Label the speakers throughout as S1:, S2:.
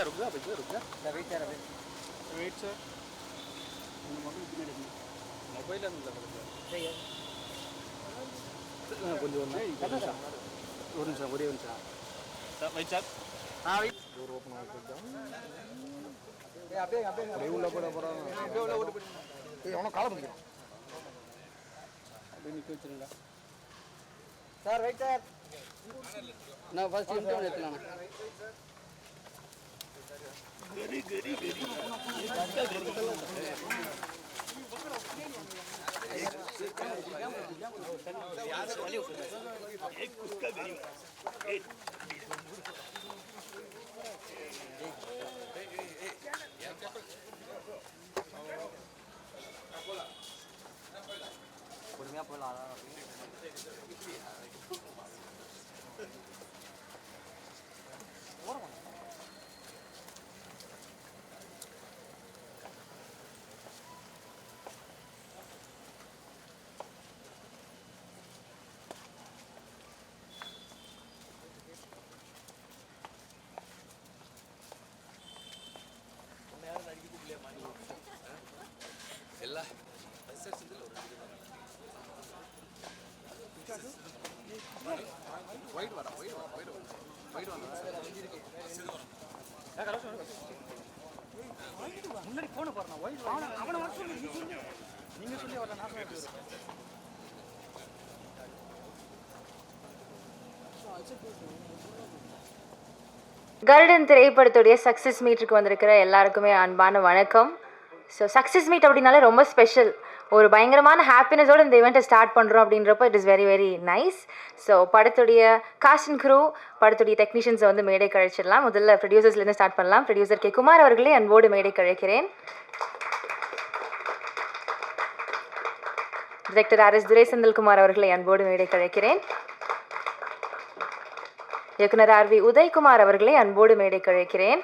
S1: Sir रुक जा भैया रुक जा
S2: वेट सर
S1: मोबाइल अंदर
S2: கொஞ்சம் ஒரு நிமிஷம் ஒரே நிமிஷம்
S1: sir wait sir
S2: door open ஆகிட்டு அப்படியே உள்ள போட போகிறாங்க அப்படியே உள்ள ஓட்டு போய் அவனை காலை பண்ணிக்கலாம் அப்படியே நிற்க வச்சுருங்களா சார் வெயிட் சார் நான் ஃபர்ஸ்ட் லிஃப்ட் எடுத்துலாம் गरी गरी गरी एक उसका गरी பொறுமையா போலாம்
S1: ಎಲ್ಲ ವೈಡ್ ವರ
S2: முன்னாடி போன பாருங்க வைட் அவனை வர சொல்லி நீங்க சொல்லி வர நான்
S3: கருடன் திரைப்படத்துடைய சக்ஸஸ் மீட்டுக்கு வந்திருக்கிற எல்லாருக்குமே அன்பான வணக்கம். ஸோ சக்ஸஸ் மீட் அப்படின்னாலே ரொம்ப ஸ்பெஷல், ஒரு பயங்கரமான ஹாப்பினஸோடு இந்த ஈவெண்ட்டை ஸ்டார்ட் பண்ணுறோம் அப்படின்றப்போ it is very very nice. So படத்துடைய காஸ்ட் அண்ட் க்ரூ, படத்துடைய டெக்னீஷியன்ஸை வந்து மேடை கழிச்சிடலாம். முதல்ல ப்ரொடியூசர்ஸ்லேருந்து ஸ்டார்ட் பண்ணலாம். ப்ரொடியூசர் கே குமார் அவர்களே அன்போடு மேடை கழிக்கிறேன். டிரெக்டர் ஆர் எஸ் துரை செந்தில்குமார் அவர்களை அன்போடு மேடை கழிக்கிறேன். இயக்குனர் ஆர் வி உதயகுமார் அவர்களை அன்போடு மேடை கழிக்கிறேன்.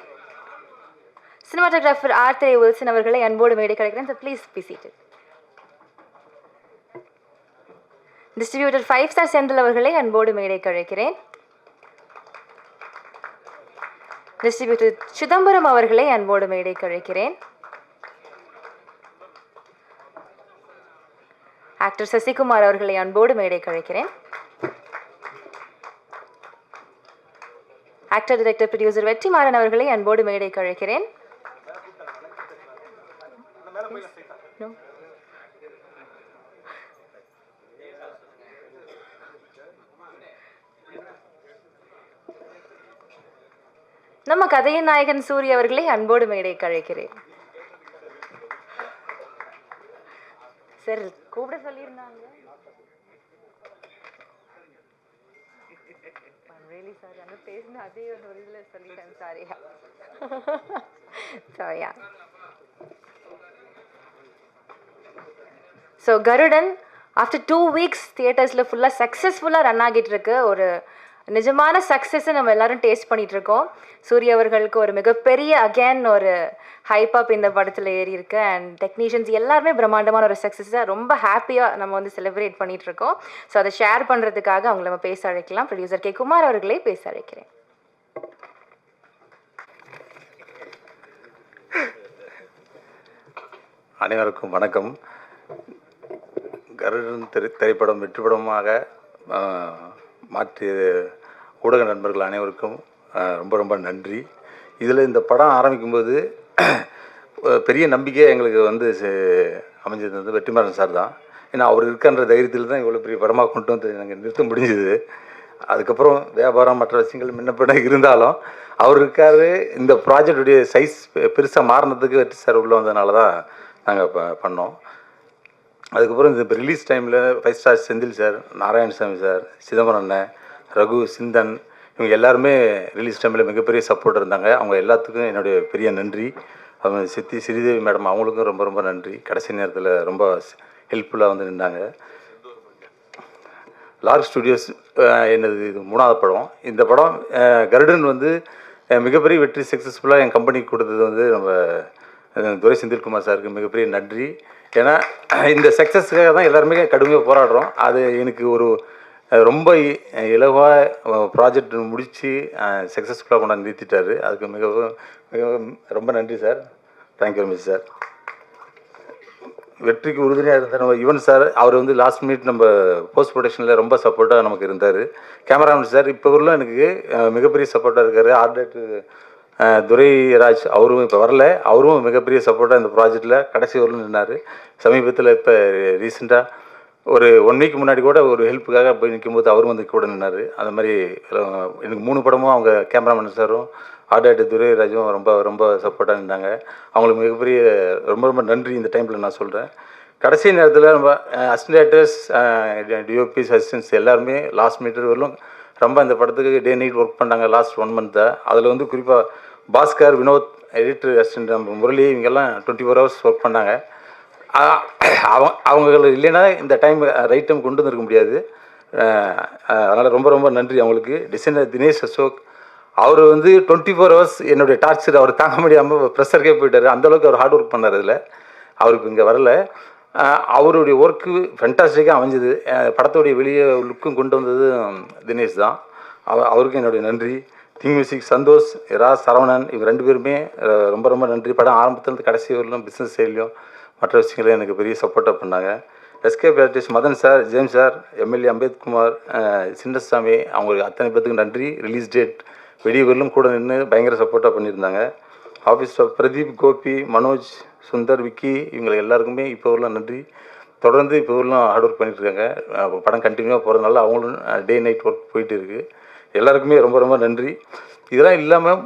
S3: சினிமாட்டோகிராஃபர் ஆர் திரை வில்சன் அவர்களை அன்போடு மேடை கழிக்கிறேன். So please be seated. Distributor 5 star Senthil அவர்களை அன்போடு மேடை கழிக்கிறேன். டிஸ்ட்ரிபியூட்டர் சிதம்பரம் அவர்களை அன்போடு மேடை கழிக்கிறேன். ஆக்டர் சசிகுமார் அவர்களை அன்போடு மேடை கழிக்கிறேன். ஆக்டர் டைரக்டர் ப்ரொடியூசர் வெற்றிமாறன் அவர்களை அன்போடு மேடை கழிக்கிறேன். நம்ம கதையின் நாயகன் சூரிய அவர்களை அன்போடு மேடை கழிக்கிறேன். சார் கூப்பிட சொல்லியிருந்தாங்க. really sorry, I'm பேசின அதே ஒரு இதில் சொல்லிட்டேன். சாரியா சாரியா. ஸோ கருடன் ஆஃப்டர் 2 weeks தியேட்டர்ஸில் ஃபுல்லாக சக்ஸஸ்ஃபுல்லாக ரன் ஆகிட்டு இருக்கு. ஒரு நிஜமான சக்ஸஸை நம்ம எல்லாரும் டேஸ்ட் பண்ணிட்டு இருக்கோம். சூரிய அவர்களுக்கு ஒரு மிகப்பெரிய அகேன் ஒரு ஹைப் இந்த படத்தில் ஏறி இருக்கு. அண்ட் டெக்னீஷியன்ஸ் எல்லாருமே பிரம்மாண்டமான ஒரு சக்ஸஸை ரொம்ப ஹாப்பியாக நம்ம வந்து செலிப்ரேட் பண்ணிட்டு இருக்கோம். ஸோ அதை ஷேர் பண்ணுறதுக்காக அவங்கள நம்ம பேச அழைக்கலாம். ப்ரொடியூசர் கே குமார் அவர்களே பேச அழைக்கிறேன்.
S4: அனைவருக்கும் வணக்கம். கருடன் திரைப்படம் வெற்றிப்படமாக மாற்றிய ஊடக நண்பர்கள் அனைவருக்கும் ரொம்ப ரொம்ப நன்றி. இதில் இந்த படம் ஆரம்பிக்கும்போது பெரிய நம்பிக்கை எங்களுக்கு வந்து அமைஞ்சது வந்து வெற்றிமாறன் சார் தான். ஏன்னா அவர் இருக்கின்ற தைரியத்தில் தான் இவ்வளோ பெரிய படமாக கொண்டு வந்து நாங்கள் நிறுத்த முடிஞ்சுது. அதுக்கப்புறம் வியாபாரம் மற்ற விஷயங்கள் முன்னப்பின்ன இருந்தாலும் அவர் இருக்காரு. இந்த ப்ராஜெக்டுடைய சைஸ் பெருசாக மாறினதுக்கு வெற்றி சார் உள்ளே வந்ததுனால தான் நாங்கள் பண்ணோம். அதுக்கப்புறம் இந்த ரிலீஸ் டைமில் 5 star Senthil sir, Narayanasamy sir, Chidambaram அண்ணன், ரகு, சிந்தன் இவங்க எல்லாருமே ரிலீஸ் டைமில் மிகப்பெரிய சப்போர்ட் இருந்தாங்க. அவங்க எல்லாத்துக்கும் என்னுடைய பெரிய நன்றி. அவங்க சித்தி ஸ்ரீதேவி மேடம் அவங்களுக்கும் ரொம்ப ரொம்ப நன்றி. கடைசி நேரத்தில் ரொம்ப ஹெல்ப்ஃபுல்லாக வந்து நின்றாங்க. லார்க் ஸ்டுடியோஸ் என்னது இது 3வது படம். இந்த படம் கருடன் வந்து மிகப்பெரிய வெற்றி சக்ஸஸ்ஃபுல்லாக என் கம்பெனிக்கு கொடுத்தது வந்து நம்ம துரை செந்தில்குமார் சாருக்கு மிகப்பெரிய நன்றி. ஏன்னா இந்த சக்ஸஸ்க்காக தான் எல்லாருமே கடுமையாக போராடுறோம். அது எனக்கு ஒரு ரொம்ப இலவாக ப்ராஜெக்ட் முடித்து சக்ஸஸ்ஃபுல்லாக கொண்டாந்து நிறுத்திட்டார். அதுக்கு ரொம்ப நன்றி sir. Thank you very much sir. வெற்றிக்கு உறுதுணையாக இருந்த நம்ம யுவன் சார், அவர் வந்து லாஸ்ட் மினிட் நம்ம போஸ்ட் ப்ரொடக்ஷனில் ரொம்ப சப்போர்ட்டாக நமக்கு இருந்தார். கேமராமேன் சார் இப்போ வரலாம் எனக்கு மிகப்பெரிய சப்போர்ட்டாக இருக்கார். ஆர்டேட்டு துரைராஜ் அவரும் இப்போ வரல, அவரும் மிகப்பெரிய சப்போர்ட்டாக இந்த ப்ராஜெக்டில் கடைசி வரலும் நின்னார். சமீபத்தில் இப்போ ரீசெண்டாக ஒரு 1 வீக் முன்னாடி கூட ஒரு ஹெல்ப்புக்காக போய் நிற்கும்போது அவரும் வந்து கூட நின்னார். அந்த மாதிரி எனக்கு 3 படமும் அவங்க கேமராமேன் சாரும் ஆர்டேட்டு துரைராஜும் ரொம்ப ரொம்ப சப்போர்ட்டாக நின்றாங்க. அவங்களுக்கு மிகப்பெரிய ரொம்ப ரொம்ப நன்றி இந்த டைமில் நான் சொல்கிறேன். கடைசி நேரத்தில் நம்ம அசிஸ்டன்டேட்டர்ஸ், டிஓபிஸ், அசிஸ்டன்ஸ் எல்லாருமே லாஸ்ட் மீட்டர் வரலும் ரொம்ப இந்த படத்துக்கு டே நைட் ஒர்க் பண்ணாங்க லாஸ்ட் 1 மந்த்தாக. அதில் வந்து குறிப்பாக பாஸ்கர், வினோத், எடிட்டர் அசிஸ்டன்ட் நம்ம முரளி இவங்கெல்லாம் 24 hours ஒர்க் பண்ணாங்க. அவங்க இல்லைன்னா இந்த டைம் ரைட் டைம் கொண்டு வந்துருக்க முடியாது. அதனால் ரொம்ப ரொம்ப நன்றி அவங்களுக்கு. டிசைனர் தினேஷ் அசோக், அவர் வந்து 24 hours என்னுடைய டார்ச்சர் அவர் தாங்க முடியாமல் ப்ரெஷருக்கே போயிட்டார். அந்தளவுக்கு அவர் ஹார்ட் ஒர்க் பண்ணார். அதில் அவருக்கு இங்கே வரல. அவருடைய ஒர்க்கு ஃபென்டாஸ்டிக்காக அமைஞ்சது. படத்துடைய வெளியே லுக்கும் கொண்டு வந்தது தினேஷ் தான். அவருக்கு என்னுடைய நன்றி. திங் மியூசிக் சந்தோஷ், சரவணன், இவங்க 2 பேருமே ரொம்ப ரொம்ப நன்றி. படம் ஆரம்பத்துலேருந்து கடைசி வரலும் பிஸ்னஸ் சைட்லையும் மற்ற விஷயங்களையும் எனக்கு பெரிய சப்போர்ட்டாக பண்ணாங்க. Escape artist Madan sir, James sir, MLA Ambethkumar, Chinnasamy, அவங்களுக்கு அத்தனை பேத்துக்கு நன்றி. ரிலீஸ் டேட் வெடிவரிலும் கூட நின்று பயங்கர சப்போர்ட்டாக பண்ணியிருந்தாங்க. ஆஃபீஸ் ஸ்டாஃப் பிரதீப், கோபி, மனோஜ், சுந்தர், விக்கி, இவங்களுக்கு எல்லாருக்குமே இப்போ வரலாம் நன்றி. தொடர்ந்து இப்போ வரலாம் ஹார்ட் ஒர்க் பண்ணிகிட்ருக்காங்க. படம் கண்டினியூவாக போகிறதுனால அவங்களும் டே நைட் ஒர்க் போயிட்டு இருக்குது. எல்லாருக்குமே ரொம்ப ரொம்ப நன்றி. இதெல்லாம் இல்லாமல்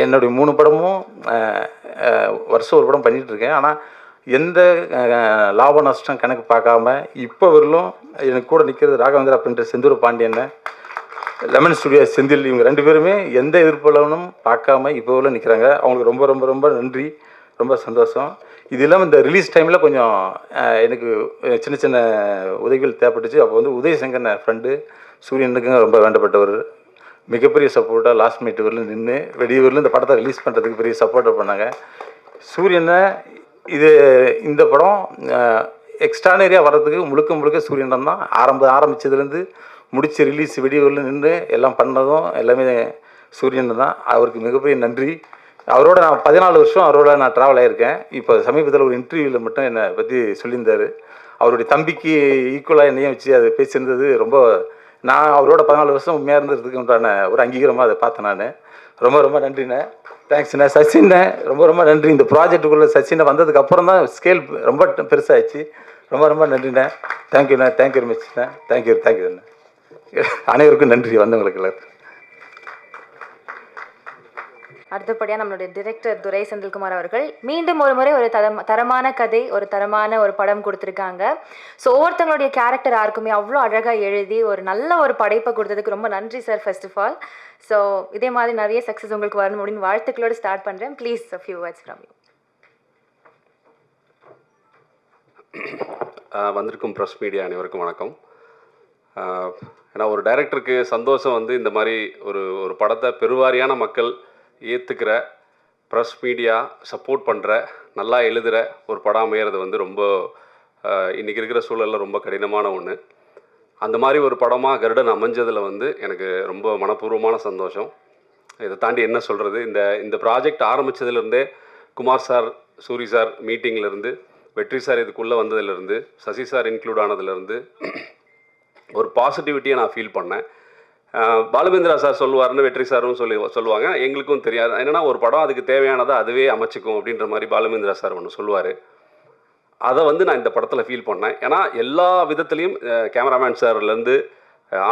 S4: என்னுடைய 3 படமும் வருஷம் ஒரு படம் பண்ணிகிட்ருக்கேன். ஆனால் எந்த லாப நஷ்டம் கணக்கு பார்க்காம இப்போ வரலும் எனக்கு கூட நிற்கிறது ராகவேந்திரா பிரிண்டர் செந்தூர பாண்டியன், லெமன் ஸ்டுடியோ செந்தில், இவங்க 2 பேருமே எந்த எதிர்ப்புலனும் பார்க்காம இப்போ உள்ள நிற்கிறாங்க. அவங்களுக்கு ரொம்ப ரொம்ப ரொம்ப நன்றி. ரொம்ப சந்தோஷம். இது இல்லாமல் இந்த ரிலீஸ் டைமில் கொஞ்சம் எனக்கு சின்ன சின்ன உதவிகள் தேவைப்பட்டுச்சு. அப்போ வந்து உதயசங்கர் ஃப்ரெண்டு சூரியனுக்கும் ரொம்ப வேண்டப்பட்டவர். மிகப்பெரிய சப்போர்ட்டாக லாஸ்ட் மினிட் வரலும் நின்று வெடியூரில் இந்த படத்தை ரிலீஸ் பண்ணுறதுக்கு பெரிய சப்போர்ட்டாக பண்ணாங்க. சூரியனை இந்த படம் எக்ஸ்ட்ரானரியாக வர்றதுக்கு முழுக்க சூரியன் தான். ஆரம்பித்ததுலேருந்து முடிச்சு ரிலீஸ் வெடியூரில் நின்று எல்லாம் பண்ணதும் எல்லாமே சூரியன் தான். அவருக்கு மிகப்பெரிய நன்றி. அவரோட நான் 14 வருஷம் அவரோட நான் ட்ராவல் ஆகியிருக்கேன். இப்போ சமீபத்தில் ஒரு இன்டர்வியூவில் மட்டும் என்னை பற்றி சொல்லியிருந்தார். அவருடைய தம்பிக்கு ஈக்குவலாக என்னையும் வச்சு அது பேசியிருந்தது. ரொம்ப நான் அவரோட 14 வருஷம் உண்மையாக இருந்ததுக்கு உண்டான ஒரு அங்கீகாரமாக அதை பார்த்தேன். நான் ரொம்ப ரொம்ப நன்றிண்ணே. தேங்க்ஸ்ண்ணே. சச்சின்ண்ணே ரொம்ப ரொம்ப நன்றி. இந்த ப்ராஜெக்டுக்குள்ளே சச்சினை வந்ததுக்கு அப்புறம் தான் ஸ்கேல் ரொம்ப பெருசாகிடுச்சு. ரொம்ப ரொம்ப நன்றிண்ணே. தேங்க்யூண்ணே. Thank you very மச்ண்ணே. தேங்க்யூண்ணே. அனைவருக்கும் நன்றி வந்தவங்களுக்கு எல்லாருக்கும்.
S3: அடுத்தபடியாக நம்மளுடைய டிரெக்டர் துரை செந்தில்குமார் அவர்கள் மீண்டும் ஒரு முறை ஒரு தரமான கதை, ஒரு தரமான ஒரு படம் கொடுத்துருக்காங்க. ஸோ ஒவ்வொருத்தங்களுடைய கேரக்டர் யாருக்குமே அவ்வளோ அழகாக எழுதி ஒரு நல்ல ஒரு படைப்பை கொடுத்ததுக்கு ரொம்ப நன்றி sir first of all. So இதே மாதிரி நிறைய சக்ஸஸ் உங்களுக்கு வரணும் அப்படின்னு வாழ்த்துக்களோடு ஸ்டார்ட் பண்ணுறேன். Please a few words from you.
S5: வந்திருக்கும் ப்ரெஸ் மீடியா அனைவருக்கும் வணக்கம். ஏன்னா ஒரு டைரக்டருக்கு சந்தோஷம் வந்து இந்த மாதிரி ஒரு படத்தை பெருவாரியான மக்கள் ஏற்றுக்கிற, ப்ரெஸ் மீடியா சப்போர்ட் பண்ணுற, நல்லா எழுதுகிற ஒரு படம் அமையிறது வந்து ரொம்ப இன்றைக்கி இருக்கிற சூழலில் ரொம்ப கடினமான ஒன்று. அந்த மாதிரி ஒரு படமாக கருடன் அமைஞ்சதில் வந்து எனக்கு ரொம்ப மனப்பூர்வமான சந்தோஷம். இதை தாண்டி என்ன சொல்கிறது, இந்த ப்ராஜெக்ட் ஆரம்பித்ததுலேருந்தே குமார் சார், சூரி சார் மீட்டிங்லேருந்து, வெற்றி சார் இதுக்குள்ளே வந்ததுலேருந்து, சசி சார் இன்க்ளூட் ஆனதுலேருந்து ஒரு பாசிட்டிவிட்டியை நான் ஃபீல் பண்ணேன். பாலுமேந்திரா சார் சொல்லுவார்னு வெற்றி சாரும் சொல்லுவாங்க. எங்களுக்கும் தெரியாது என்னென்னா ஒரு படம் அதுக்கு தேவையானதை அதுவே அமைச்சிக்கும் அப்படின்ற மாதிரி பாலுமேந்திரா சார் ஒன்று சொல்லுவார். அதை வந்து நான் இந்த படத்தில் ஃபீல் பண்ணேன். ஏன்னா எல்லா விதத்துலேயும் கேமராமேன் சார்லேருந்து,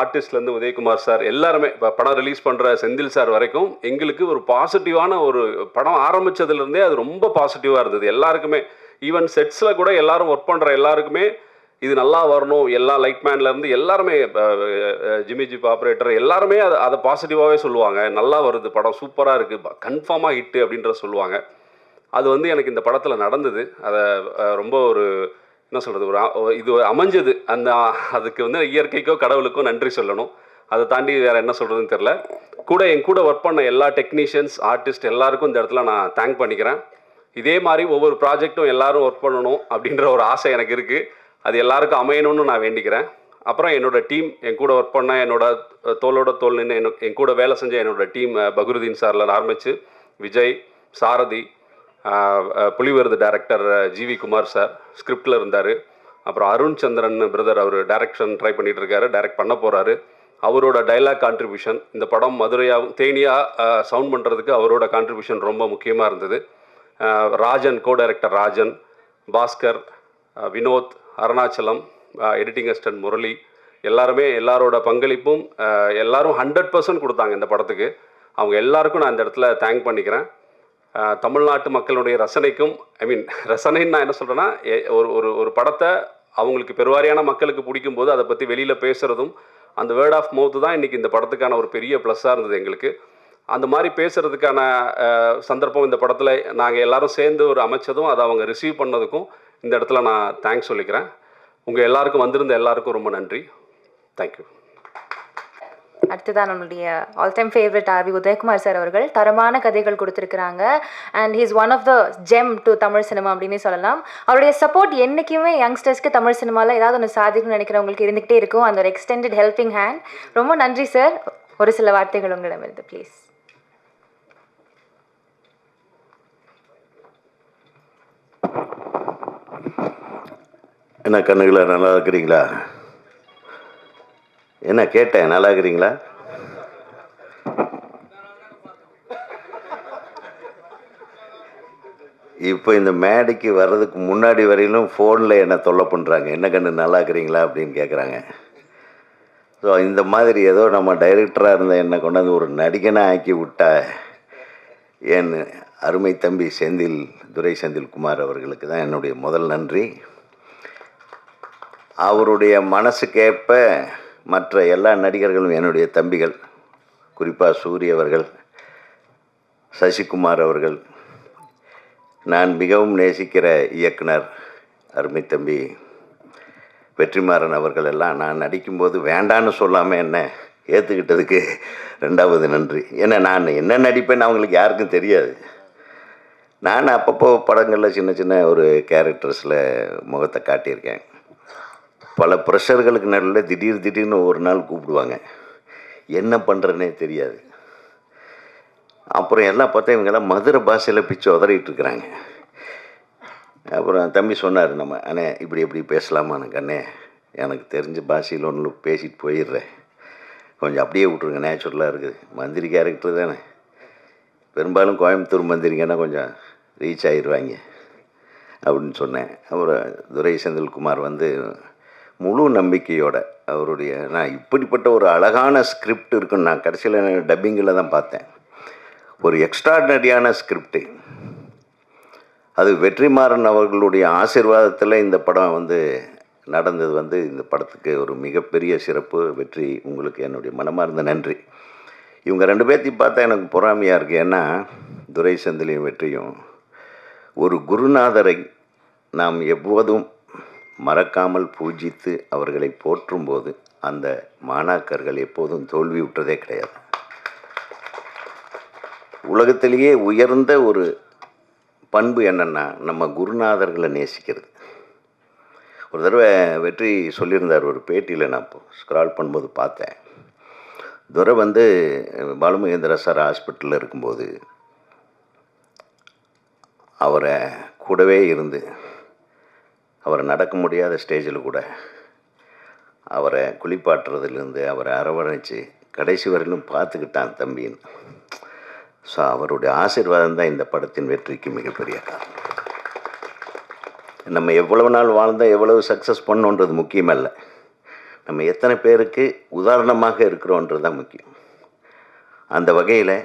S5: ஆர்டிஸ்ட்லேருந்து உதயகுமார் சார் எல்லாருமே, இப்போ படம் ரிலீஸ் பண்ணுற செந்தில் சார் வரைக்கும் எங்களுக்கு ஒரு பாசிட்டிவான ஒரு படம் ஆரம்பித்ததுலேருந்தே அது ரொம்ப பாசிட்டிவாக இருந்தது எல்லாருக்குமே. ஈவன் செட்ஸில் கூட எல்லாரும் ஒர்க் பண்ணுற எல்லாருக்குமே இது நல்லா வரணும், எல்லா லைட்மேன்லேருந்து எல்லாருமே, ஜிமிஜிப் ஆப்ரேட்டர் எல்லாருமே அதை பாசிட்டிவாகவே சொல்லுவாங்க. நல்லா வருது படம், சூப்பராக இருக்குது, கன்ஃபார்மாக ஹிட்டு அப்படின்ற சொல்லுவாங்க. அது வந்து எனக்கு இந்த படத்தில் நடந்தது. அதை ரொம்ப ஒரு என்ன சொல்கிறது, இது அமைஞ்சது. அதுக்கு வந்து இயற்கைக்கோ கடவுளுக்கோ நன்றி சொல்லணும். அதை தாண்டி வேறு என்ன சொல்கிறதுன்னு தெரில. என் கூட ஒர்க் பண்ண எல்லா டெக்னீஷியன்ஸ், ஆர்டிஸ்ட் எல்லாருக்கும் இந்த இடத்துல நான் தேங்க் பண்ணிக்கிறேன். இதே மாதிரி ஒவ்வொரு ப்ராஜெக்டும் எல்லாரும் ஒர்க் பண்ணணும் அப்படின்ற ஒரு ஆசை எனக்கு இருக்குது. அது எல்லாருக்கும் அமையணும்னு நான் வேண்டிக்கிறேன். அப்புறம் என்னோடய டீம், என் கூட ஒர்க் பண்ண, என்னோட தோளோட தோல் நின்று என் கூட வேலை செஞ்ச என்னோடய டீம், பக்ருதீன் சாரில் ஆரம்பித்து விஜய், சாரதி, புலிவருது டைரக்டர் ஜிவி குமார் சார் ஸ்கிரிப்டில் இருந்தார். அப்புறம் அருண் சந்திரன் பிரதர், அவர் டைரக்ஷன் ட்ரை பண்ணிகிட்டு இருக்காரு, டைரக்ட் பண்ண போகிறாரு. அவரோட டைலாக் கான்ட்ரிபியூஷன், இந்த படம் மதுரையாகவும் தேனியாக சவுண்ட் பண்ணுறதுக்கு அவரோட கான்ட்ரிபியூஷன் ரொம்ப முக்கியமாக இருந்தது. Rajan, co director Rajan, Baskar, Vinod, Arunachalam, editing assistant Murali, எல்லாரோட பங்களிப்பும் எல்லாரும் 100% கொடுத்தாங்க இந்த படத்துக்கு. அவங்க எல்லாருக்கும் நான் இந்த இடத்துல தேங்க் பண்ணிக்கிறேன். தமிழ்நாட்டு மக்களுடைய ரசனைக்கும், ரசனைன்னு நான் என்ன சொல்கிறேன்னா, ஒரு படத்தை அவங்களுக்கு பெருவாரியான மக்களுக்கு பிடிக்கும்போது அதை பற்றி வெளியில் பேசுகிறதும், அந்த வேர்ட் ஆஃப் மவுத்து தான் இன்றைக்கி இந்த படத்துக்கான ஒரு பெரிய ப்ளஸ்ஸாக இருந்தது எங்களுக்கு. அந்த மாதிரி பேசுகிறதுக்கான சந்தர்ப்பம் இந்த படத்தில் நாங்கள் எல்லாரும் சேர்ந்து ஒரு அமைச்சதும் அதை அவங்க ரிசீவ் பண்ணதுக்கும் இந்த இடத்துல நான் தேங்க்ஸ் சொல்லிக்கிறேன். உங்கள் எல்லாருக்கும் வந்திருந்த எல்லாருக்கும் ரொம்ப நன்றி. தேங்க்யூ.
S3: அடுத்ததான் நம்மளுடைய all time favourite RV Udayakumar sir அவர்கள் தரமான கதைகள் கொடுத்துருக்குறாங்க. And he's one of the gem to Tamil cinema அப்படின்னே சொல்லலாம். அவருடைய சப்போர்ட் என்றைக்குமே யங்ஸ்டர்ஸ்க்கு தமிழ் சினிமாவில் ஏதாவது ஒன்று சாதிக்கணும்னு நினைக்கிறவங்களுக்கு இருந்துகிட்டே இருக்கும். அந்த ஒரு எக்ஸ்டெண்டட் ஹெல்பிங் ஹேண்ட். ரொம்ப நன்றி சார். ஒரு சில வார்த்தைகள் உங்களிடமிருந்து ப்ளீஸ்.
S6: என்ன கண்ணுகளா, நல்லா இருக்கிறீங்களா? என்ன கேட்டேன், நல்லா இருக்கிறீங்களா? இப்போ இந்த மேடைக்கு வர்றதுக்கு முன்னாடி வரையிலும் ஃபோனில் என்ன தொல்லை பண்ணுறாங்க, என்ன கண்ணு நல்லா இருக்கிறீங்களா அப்படின்னு கேட்குறாங்க. ஸோ இந்த மாதிரி ஏதோ நம்ம டைரக்டராக இருந்த என்னை கொண்டாந்து ஒரு நடிகனாக ஆக்கி விட்டா என் அருமை தம்பி துரை செந்தில்குமார் அவர்களுக்கு தான் என்னுடைய முதல் நன்றி. அவருடைய மனசுக்கேற்ப மற்ற எல்லா நடிகர்களும் என்னுடைய தம்பிகள், குறிப்பாக சூரிய அவர்கள், சசிகுமார் அவர்கள், நான் மிகவும் நேசிக்கிற இயக்குனர் அருமை தம்பி வெற்றிமாறன் அவர்கள் எல்லாம் நான் நடிக்கும்போது வேண்டான்னு சொல்லாமல் என்ன ஏற்றுக்கிட்டதுக்கு ரெண்டாவது நன்றி. ஏன்னா நான் என்ன நடிப்பேன்னு அவங்களுக்கு யாருக்கும் தெரியாது. நான் அப்பப்போ படங்களில் சின்ன சின்ன ஒரு கேரக்டர்ஸில் முகத்தை காட்டியிருக்கேன். பல ப்ரெஷர்களுக்கு நடுவில் திடீர்னு ஒரு நாள் கூப்பிடுவாங்க, என்ன பண்ணுறேன்னே தெரியாது. அப்புறம் எல்லாம் பார்த்தா இவங்கெல்லாம் மதுரை பாஷையில் பிச்சு உதறிட்டு இருக்கிறாங்க. அப்புறம் தம்பி சொன்னார், நம்ம அண்ணே இப்படி பேசலாமான்னு. அண்ணே எனக்கு தெரிஞ்ச பாஷையில் ஒன்று பேசிட்டு போயிடுறேன், கொஞ்சம் அப்படியே விட்ருங்க, நேச்சுரலாக இருக்குது. மந்திரி கேரக்டர் தானே, பெரும்பாலும் கோயம்புத்தூர் மந்திரிங்கன்னா கொஞ்சம் ரீச் ஆகிடுவாங்க அப்படின்னு சொன்னேன். அப்புறம் துரை செந்தில்குமார் முழு நம்பிக்கையோட நான் இப்படிப்பட்ட ஒரு அழகான ஸ்கிரிப்ட் இருக்குன்னு நான் கடைசியில் டப்பிங்கில் தான் பார்த்தேன். ஒரு எக்ஸ்ட்ராடனரியான ஸ்கிரிப்டு. அது வெற்றிமாறன் அவர்களுடைய ஆசீர்வாதத்தில் இந்த படம் நடந்தது. இந்த படத்துக்கு ஒரு மிகப்பெரிய சிறப்பு. வெற்றி, உங்களுக்கு என்னுடைய மனமார்ந்த நன்றி. இவங்க ரெண்டு பேர்த்தையும் பார்த்தா எனக்கு பொறாமையாக இருக்குது. ஏன்னா துரை செந்திலையும் வெற்றியும் ஒரு குருநாதரை நாம் எப்போதும் மறக்காமல் பூஜித்து அவர்களை போற்றும்போது அந்த மாணாக்கர்கள் எப்போதும் தோல்வி விட்டதே கிடையாது. உலகத்திலேயே உயர்ந்த ஒரு பண்பு என்னென்னா நம்ம குருநாதர்களை நேசிக்கிறது. ஒரு தடவை வெற்றி சொல்லியிருந்தார் ஒரு பேட்டியில், நான் ஸ்க்ரால் பண்ணும்போது பார்த்தேன். துரை பாலுமகேந்திர சார் ஹாஸ்பிட்டலில் இருக்கும்போது அவரை கூடவே இருந்து, அவரை நடக்க முடியாத ஸ்டேஜில் கூட அவரை குளிப்பாட்டுறதுலேருந்து அவரை அரவணைச்சு கடைசி வரையிலும் பார்த்துக்கிட்டான் தம்பின்னு. ஸோ அவருடைய ஆசீர்வாதம் தான் இந்த படத்தின் வெற்றிக்கு மிகப்பெரிய காரணம். நம்ம எவ்வளவு நாள் வாழ்ந்தால் எவ்வளவு சக்ஸஸ் பண்ணோன்றது முக்கியமல்ல, நம்ம எத்தனை பேருக்கு உதாரணமாக இருக்கிறோன்றது தான் முக்கியம். அந்த வகையில்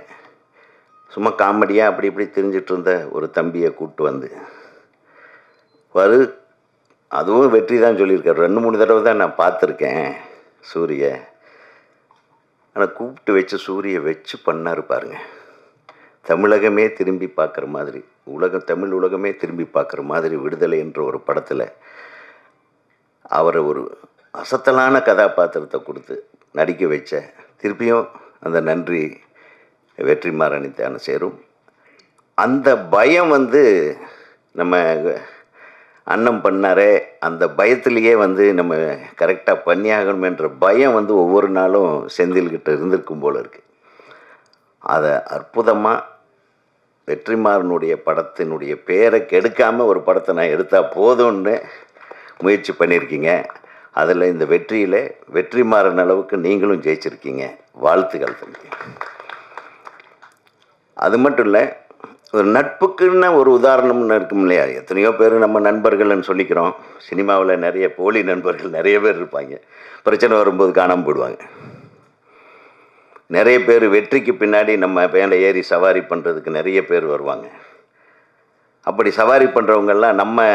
S6: சும்மா காமெடியாக அப்படி இப்படி தெரிஞ்சிட்டு இருந்த ஒரு தம்பியை கூப்பிட்டு அதுவும் வெற்றி தான் சொல்லியிருக்காரு. 2-3 தடவை தான் நான் பார்த்துருக்கேன் சூரிய. ஆனால் கூப்பிட்டு வச்சு சூரிய வச்சு பண்ணார் பாருங்க. தமிழகமே திரும்பி பார்க்குற மாதிரி, தமிழ் உலகமே திரும்பி பார்க்குற மாதிரி விடுதலை என்ற ஒரு படத்தில் அவரை ஒரு அசத்தலான கதாபாத்திரத்தை கொடுத்து நடிக்க வச்ச திருப்பியும் அந்த நன்றி வெற்றிமாறனித்தான சேரும். அந்த பயம் நம்ம அண்ணன் பண்ணாரே, அந்த பயத்திலேயே நம்ம கரெக்டாக பண்ணியாகணுமென்ற பயம் ஒவ்வொரு நாளும் செந்தில்கிட்ட இருந்திருக்கும் போல் இருக்குது. அதை அற்புதமாக வெற்றிமாறனுடைய படத்தினுடைய பேரை கெடுக்காமல் ஒரு படத்தை நான் எடுத்தால் போதும்னு முயற்சி பண்ணியிருக்கீங்க. அதில் இந்த வெற்றியில் வெற்றிமாறன் அளவுக்கு நீங்களும் ஜெயிச்சிருக்கீங்க. வாழ்த்துக்கள் தம்பி. அது மட்டும் இல்லை, ஒரு நட்புக்குன்னு ஒரு உதாரணம்னு இருக்கும் இல்லையா? எத்தனையோ பேர் நம்ம நண்பர்கள்னு சொல்லிக்கிறோம். சினிமாவில் நிறைய போலி நண்பர்கள் நிறைய பேர் இருப்பாங்க. பிரச்சனை வரும்போது காணாமல் போயிடுவாங்க. நிறைய பேர் வெற்றிக்கு பின்னாடி நம்ம மேலே ஏறி சவாரி பண்ணுறதுக்கு நிறைய பேர் வருவாங்க. அப்படி சவாரி பண்ணுறவங்கெல்லாம் நம்ம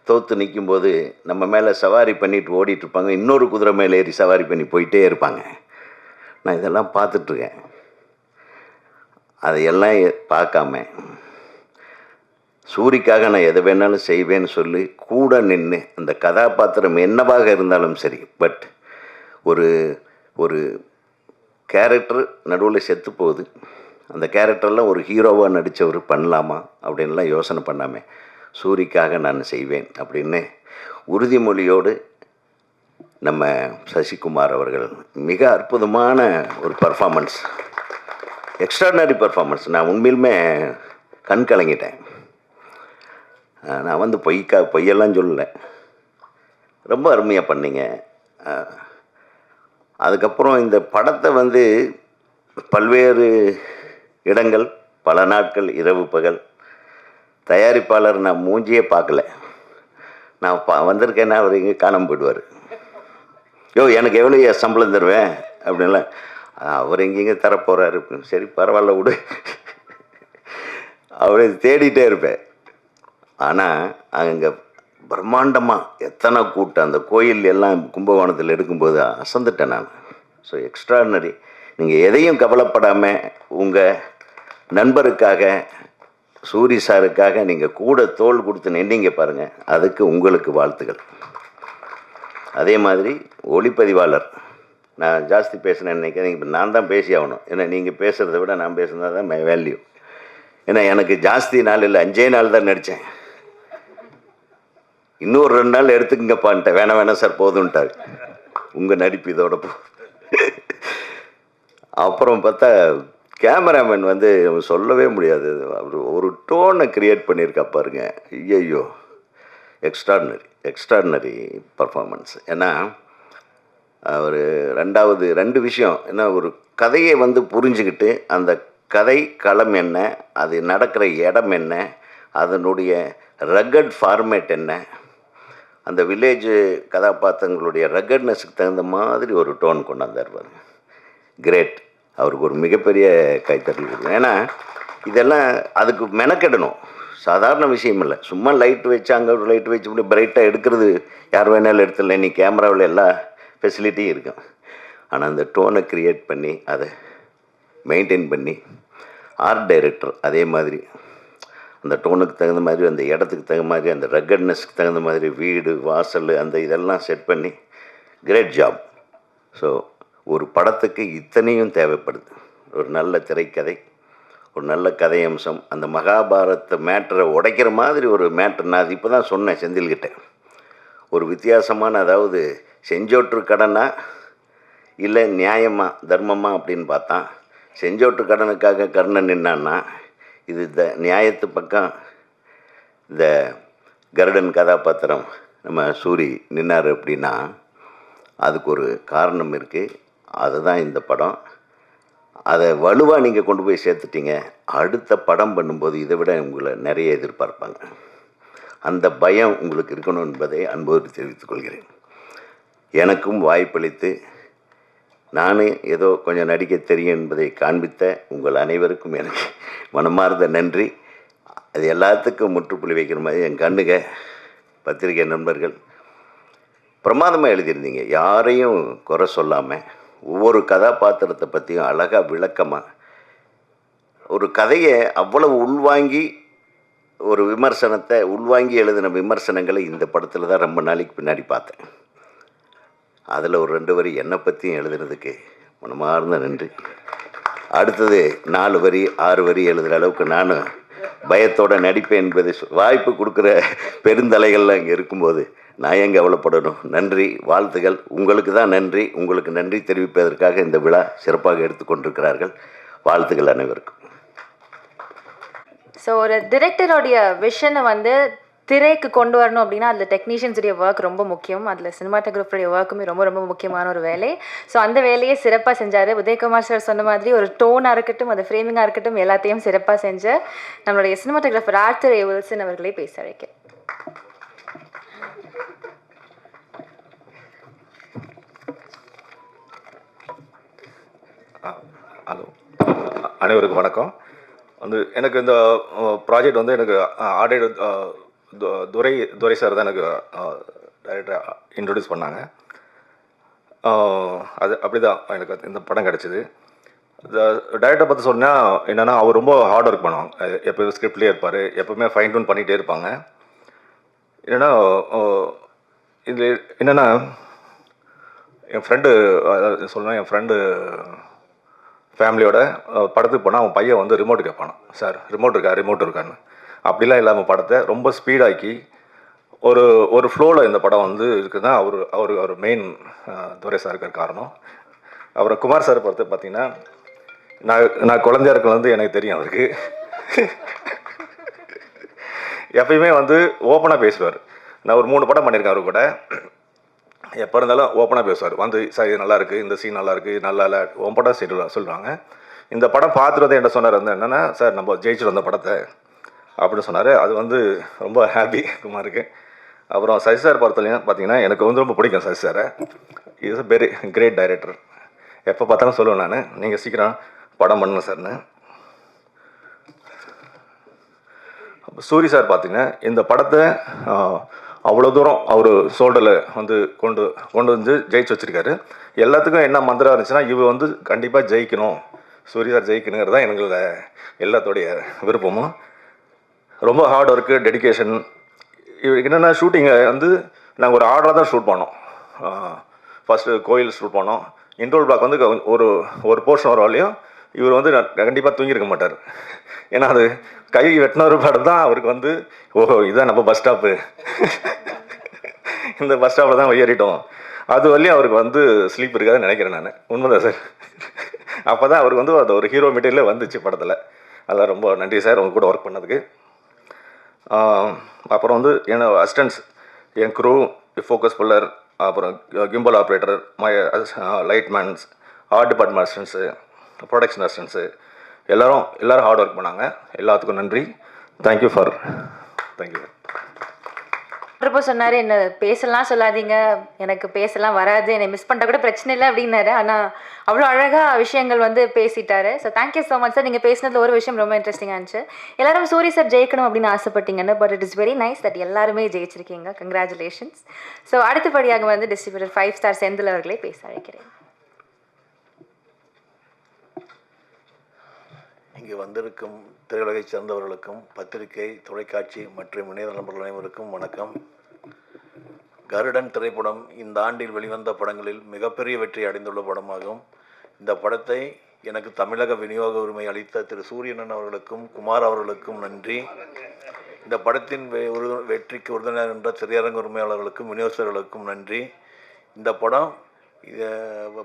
S6: தோற்று நிற்கும்போது நம்ம மேலே சவாரி பண்ணிட்டு ஓடிட்டுருப்பாங்க. இன்னொரு குதிரை மேலே ஏறி சவாரி பண்ணி போயிட்டே இருப்பாங்க. நான் இதெல்லாம் பார்த்துட்ருக்கேன். அதையெல்லாம் பார்க்காம சூரிக்காக நான் எதை வேணாலும் செய்வேன்னு சொல்லி கூட நின்று அந்த கதாபாத்திரம் என்னவாக இருந்தாலும் சரி, பட் ஒரு ஒரு கேரக்டர் நடுவில் செத்து போகுது, அந்த கேரக்டர்லாம் ஒரு ஹீரோவாக நடித்தவர் பண்ணலாமா அப்படின்லாம் யோசனை பண்ணாமல் சூரிக்காக நான் செய்வேன் அப்படின்னு உறுதிமொழியோடு நம்ம சசிகுமார் அவர்கள் மிக அற்புதமான ஒரு பர்ஃபார்மன்ஸ், எக்ஸ்ட்ராடினரி பர்ஃபார்மன்ஸ். நான் உண்மையிலுமே கண் கலங்கிட்டேன். நான் வந்து பொய்யெல்லாம் சொல்லலை, ரொம்ப அருமையாக பண்ணீங்க. அதுக்கப்புறம் இந்த படத்தை வந்து பல்வேறு இடங்கள், பல நாட்கள், இரவு பகல், தயாரிப்பாளர் நான் மூஞ்சியே பார்க்கல. நான் வந்திருக்கேன்னா அவர் இங்கே காணாமல் போயிடுவார். எனக்கு எவ்வளோ சம்பளம் தருவேன் அப்படின்லாம் அவர் எங்கெங்கே தரப்போகிறாரு. சரி பரவாயில்ல விடு, அவரை தேடிட்டே இருப்பேன். ஆனால் அங்கே பிரம்மாண்டமாக எத்தனை கூட்டம், அந்த கோயில் எல்லாம் கும்பகோணத்தில் எடுக்கும்போது அசந்துட்டேன் நான். So extraordinary. நீங்கள் எதையும் கவலைப்படாமல் உங்கள் நண்பருக்காக, சூரி சாருக்காக நீங்கள் கூட தோள் கொடுத்து நின்றீங்க பாருங்கள், அதுக்கு உங்களுக்கு வாழ்த்துக்கள். அதே மாதிரி ஒளிப்பதிவாளர், நான் ஜாஸ்தி பேசுனேன்னு நினைக்கிறேன். இப்போ நான் தான் பேசி ஆகணும். ஏன்னா நீங்கள் பேசுகிறத விட நான் பேசுனது தான் மை வேல்யூ. ஏன்னா எனக்கு ஜாஸ்தி நாள் இல்லை, 5 நாள் தான் நடித்தேன். இன்னொரு 2 நாள் எடுத்துக்கங்கப்பான்ட்டேன். வேணாம் சார் போதும்ட்டார். உங்கள் நடிப்பு இதோட போ. அப்புறம் பார்த்தா கேமராமேன் வந்து சொல்லவே முடியாது, அவர் ஒரு டோனை க்ரியேட் பண்ணியிருக்கா பாருங்க. ஐயோ, எக்ஸ்ட்ராடினரி பர்ஃபார்மன்ஸ். ஏன்னா அவர் 2 விஷயம், ஏன்னா ஒரு கதையை வந்து புரிஞ்சுக்கிட்டு அந்த கதை களம் என்ன, அது நடக்கிற இடம் என்ன, அதனுடைய ரகட் ஃபார்மேட் என்ன, அந்த வில்லேஜ் கதாபாத்திரங்களுடைய ரகட்னஸுக்கு தகுந்த மாதிரி ஒரு டோன் கொண்டாந்தார் பாருங்க. கிரேட். அவருக்கு ஒரு மிகப்பெரிய கைத்தட்டல் கொடுக்கும். ஏன்னா இதெல்லாம் அதுக்கு மெனக்கெடணும், சாதாரண விஷயம் இல்லை. சும்மா லைட் வச்சு அங்கே ஒரு லைட் வச்சு இப்படி பிரைட்டாக எடுக்கிறது யார் வேணாலும் எடுத்துடல. நீ கேமராவில் எல்லா ஃபெசிலிட்டியும் இருக்கும். ஆனால் அந்த டோனை க்ரியேட் பண்ணி அதை மெயின்டைன் பண்ணி, ஆர்ட் டைரக்டர் அதே மாதிரி அந்த டோனுக்கு தகுந்த மாதிரி, அந்த இடத்துக்கு தகுந்த மாதிரி, அந்த ரகட்னஸ்க்கு தகுந்த மாதிரி வீடு வாசல் அந்த இதெல்லாம் செட் பண்ணி கிரேட் ஜாப். ஸோ ஒரு படத்துக்கு இத்தனையும் தேவைப்படுது. ஒரு நல்ல திரைக்கதை, ஒரு நல்ல கதையம்சம், அந்த மகாபாரத மேட்டரை உடைக்கிற மாதிரி ஒரு மேட்டர். நான் அது இப்போ தான் சொன்னேன் செந்தில்கிட்ட. ஒரு வித்தியாசமான, அதாவது செஞ்சோற்று கடனா இல்லை நியாயமா தர்மமா அப்படின்னு பார்த்தான். செஞ்சோற்று கடனுக்காக கர்ணன் நின்னான்னா, இது நியாயத்து பக்கம் இந்த கருடன் கதாபாத்திரம் நம்ம சூரி நின்னார் அப்படின்னா அதுக்கு ஒரு காரணம் இருக்குது. அதுதான் இந்த படம். அதை வலுவாக நீங்கள் கொண்டு போய் சேர்த்துட்டீங்க. அடுத்த படம் பண்ணும்போது இதை விட உங்களை நிறைய எதிர்பார்ப்பாங்க. அந்த பயம் உங்களுக்கு இருக்கணும் என்பதை அன்போடு தெரிவித்துக் கொள்கிறேன். எனக்கும் வாய்ப்பளித்து நான் ஏதோ கொஞ்சம் நடிக்க தெரியும் என்பதை காண்பித்த உங்கள் அனைவருக்கும் எனக்கு மனமார்ந்த நன்றி. அது எல்லாத்துக்கும் முற்றுப்புள்ளி வைக்கிற மாதிரி என் கண்ணுக பத்திரிகை நண்பர்கள் பிரமாதமாக எழுதியிருந்தீங்க. யாரையும் குறை சொல்லாமல் ஒவ்வொரு கதாபாத்திரத்தை பற்றியும் அழகாக விளக்கமாக ஒரு கதையை அவ்வளவு உள்வாங்கி ஒரு விமர்சனத்தை உள்வாங்கி எழுதின விமர்சனங்களை இந்த படத்தில் தான் ரொம்ப நாளைக்கு பின்னாடி பார்த்தேன். அதில் ஒரு 2 வரி என்னை பற்றியும் எழுதுனதுக்கு மனமார்ந்த நன்றி. அடுத்தது 4 வரி 6 வரி எழுதுகிற அளவுக்கு நானும் பயத்தோடு நடிப்பேன் என்பதை வாய்ப்பு கொடுக்குற பெருந்தலைகள்லாம் இங்கே இருக்கும்போது நான் ஏன் கவலைப்படணும்? நன்றி, வாழ்த்துகள். உங்களுக்கு தான் நன்றி. உங்களுக்கு நன்றி தெரிவிப்பதற்காக இந்த விழா சிறப்பாக எடுத்துக்கொண்டிருக்கிறார்கள். வாழ்த்துக்கள் அனைவருக்கும்.
S3: ஸோ ஒரு டிரெக்டரோடைய விஷனை வந்து திரைக்கு கொண்டு வரணும் அப்படின்னா அதில் டெக்னீஷியன்ஸுடைய ஒர்க் ரொம்ப முக்கியம். அதில் சினிமாட்டோகிராஃபருடைய ஒர்க்குமே ரொம்ப ரொம்ப முக்கியமான ஒரு வேலை. ஸோ அந்த வேலையை சிறப்பாக செஞ்சார். உதயகுமார் சார் சொன்ன மாதிரி ஒரு டோனாக இருக்கட்டும், அது ஃப்ரேமிங்காக இருக்கட்டும், எல்லாத்தையும் சிறப்பாக செஞ்ச நம்மளுடைய சினிமாட்டோகிராஃபர் ஆர்தர் ஏ வில்சன் அவர்களே பேச அழைக்கிறேன்.
S7: ஹலோ, அனைவருக்கும் வணக்கம். எனக்கு இந்த ப்ராஜெக்ட் எனக்கு ஆர்டர் துரை சார் தான் எனக்கு டைரக்டர் இன்ட்ரடியூஸ் பண்ணாங்க. அது அப்படி தான் எனக்கு இந்த படம் கிடச்சிது. இந்த டைரக்டரை பற்றி சொன்னால் என்னென்னா, அவர் ரொம்ப ஹார்ட் ஒர்க் பண்ணுவாங்க. எப்போயும் ஸ்கிரிப்ட்லேயே இருப்பார், எப்போவுமே ஃபைன் டூன் பண்ணிகிட்டே இருப்பாங்க. என்னென்னா இதில் என்னென்னா என் ஃப்ரெண்டு சொல்லணும், என் ஃப்ரெண்டு ஃபேமிலியோட படத்துக்கு போனால் அவன் பையன் ரிமோட் கேட்பானோ, சார் ரிமோட் இருக்கான்னு. அப்படிலாம் இல்லாமல் படத்தை ரொம்ப ஸ்பீடாக்கி ஒரு ஃப்ளோவில் இந்த படம் இருக்குதுன்னா அவர் மெயின் துரை சார் இருக்கிற காரணம். அவரை குமார் சார் பொறுத்து பார்த்தீங்கன்னா, நான் குழந்தையா இருக்கிறது எனக்கு தெரியும். அவருக்கு எப்பயுமே ஓப்பனாக பேசுவார். நான் ஒரு 3 படம் பண்ணியிருக்கேன் அவர் கூட. எப்போ இருந்தாலும் ஓப்பனாக பேசுவார். சார் இது நல்லாயிருக்கு, இந்த சீன் நல்லாயிருக்கு, நல்லா இல்லை, ஓப்பனாக சொல்லுவாங்க. இந்த படம் பார்த்துட்டு என்ன சொன்னார் என்னென்னா, சார் நம்ம ஜெயிச்சுட்டு வந்த படத்தை அப்படின்னு சொன்னார். அது ரொம்ப ஹாப்பி குமாருக்கு. அப்புறம் சசி சார் பொறுத்தலையும் பார்த்தீங்கன்னா, எனக்கு ரொம்ப பிடிக்கும் சசி சாரை. Is a very great director. எப்போ பார்த்தாலும் சொல்லுவேன் நான், நீங்கள் சீக்கிரம் படம் பண்ணணும் சார்னு. சூரி சார் பார்த்தீங்கன்னா, இந்த படத்தை அவ்வளோ தூரம் அவர் ஷோல்டரில் கொண்டு ஜெயிச்சு வச்சுருக்காரு. எல்லாத்துக்கும் என்ன மந்திரம் இருந்துச்சுன்னா, இவ கண்டிப்பாக ஜெயிக்கணும், சூரி சார் ஜெயிக்கணுங்கிறது தான் எங்களோட எல்லாத்தோடைய விருப்பமும். ரொம்ப ஹார்ட் ஒர்க்கு, டெடிக்கேஷன். இவருக்கு என்னென்னா, ஷூட்டிங்கை நாங்கள் ஒரு ஆர்டராக தான் ஷூட் பண்ணோம். ஃபஸ்ட்டு கோயில் ஷூட் பண்ணோம். இன்ட்ரோல் பிளாக் ஒரு போர்ஷன் வர வரையும் இவர் கண்டிப்பாக தூங்கியிருக்க மாட்டார். ஏன்னா அது கை வெட்டின ஒரு படம் தான் அவருக்கு ஓஹோ இதுதான் நம்ம பஸ் ஸ்டாப்பு, இந்த பஸ் ஸ்டாப்பில் தான் ஏறிட்டோம். அது வரலையும் அவருக்கு ஸ்லீப் இருக்காதுன்னு நினைக்கிறேன் நான். உண்மைதான் சார். அப்போ தான் அவருக்கு அது ஒரு ஹீரோ மெட்டீரியலே வந்துச்சு படத்தில். அதெல்லாம் ரொம்ப நன்றி சார் உங்க கூட ஒர்க் பண்ணதுக்கு. அப்புறம் என்னோட அசிஸ்டன்ஸ், என் க்ரூ, ஃபோக்கஸ் புல்லர், அப்புறம் gimbal operator, light mans, art department assistants, production assistants, எல்லோரும் ஹார்ட் ஒர்க் பண்ணாங்க. எல்லாத்துக்கும் நன்றி. தேங்க்யூ.
S3: இப்போ சொன்னார், என்ன பேசலாம் சொல்லாதீங்க, எனக்கு பேசலாம் வராது, என்னை மிஸ் பண்ணுற கூட பிரச்சனை இல்லை அப்படின்னாரு. ஆனால் அவ்வளோ அழகாக விஷயங்கள் பேசிட்டாரு. So thank you so much sir. நீங்கள் பேசினதில் ஒரு விஷயம் ரொம்ப இன்ட்ரெஸ்டிங்காக இருந்துச்சு. எல்லாரும் சூரி சார் ஜெயிக்கணும் அப்படின்னு ஆசைப்பட்டீங்கன்னு. But it is very nice that எல்லாருமே ஜெயிச்சிருக்கீங்க. கங்க்ராச்சுலேஷன்ஸ். ஸோ அடுத்தபடியாக டிஸ்ட்ரிபியூட்டர் 5 ஸ்டார் செந்தில் அவர்களே பேச அழைக்கிறேன்.
S8: இங்கு வந்திருக்கும் திரையுலகை சேர்ந்தவர்களுக்கும், பத்திரிகை, தொலைக்காட்சி மற்றும் இணைய நண்பர்கள் அனைவருக்கும் வணக்கம். கருடன் திரைப்படம் இந்த ஆண்டில் வெளிவந்த படங்களில் மிகப்பெரிய வெற்றி அடைந்துள்ள படமாகும். இந்த படத்தை எனக்கு தமிழக விநியோக உரிமை அளித்த திரு சூரியனன் அவர்களுக்கும் குமார் அவர்களுக்கும் நன்றி. இந்த படத்தின் வெற்றிக்கு உறுதுணையாக என்ற திரையரங்க உரிமையாளர்களுக்கும் விநியோகஸ்தர்களுக்கும் நன்றி. இந்த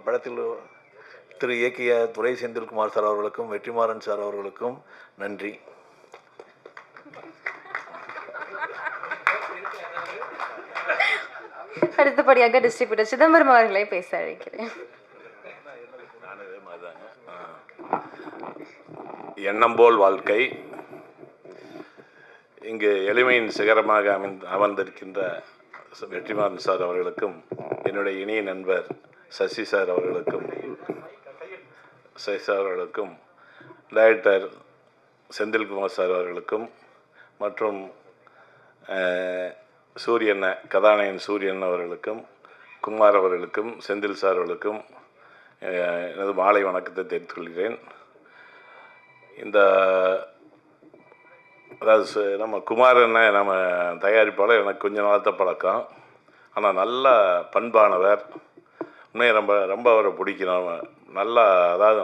S8: படத்தில் திரு இயக்கிய துரை செந்தில்குமார் சார் அவர்களுக்கும் வெற்றிமாறன் சார் அவர்களுக்கும் நன்றி.
S3: அடுத்தபடியாக டிஸ்ட்ரிபியூட்டர் சிதம்பரம் அவர்களை பேச அழைக்கிறேன்.
S9: எண்ணம் போல் வாழ்க்கை. இங்கு எளிமையின் சிகரமாக அமர்ந்திருக்கின்ற வெற்றிமாறன் சார் அவர்களுக்கும், என்னுடைய இனிய நண்பர் சசி சார் அவர்களுக்கும், டைரக்டர் செந்தில்குமார் சார் அவர்களுக்கும், மற்றும் கதாநாயகன் சூரியன் அவர்களுக்கும், குமார் அவர்களுக்கும், செந்தில் சார் அவர்களுக்கும் எனது மாலை வணக்கத்தை தெரிவித்துக் கொள்கிறேன். அதாவது நம்ம குமார் என்ன நம்ம தயாரிப்பாளர் எனக்கு கொஞ்ச நாளத்த பழக்கம். ஆனால் நல்ல பண்பானவர். உண்மையை ரொம்ப அவரை பிடிக்கணும். நல்லா அதாவது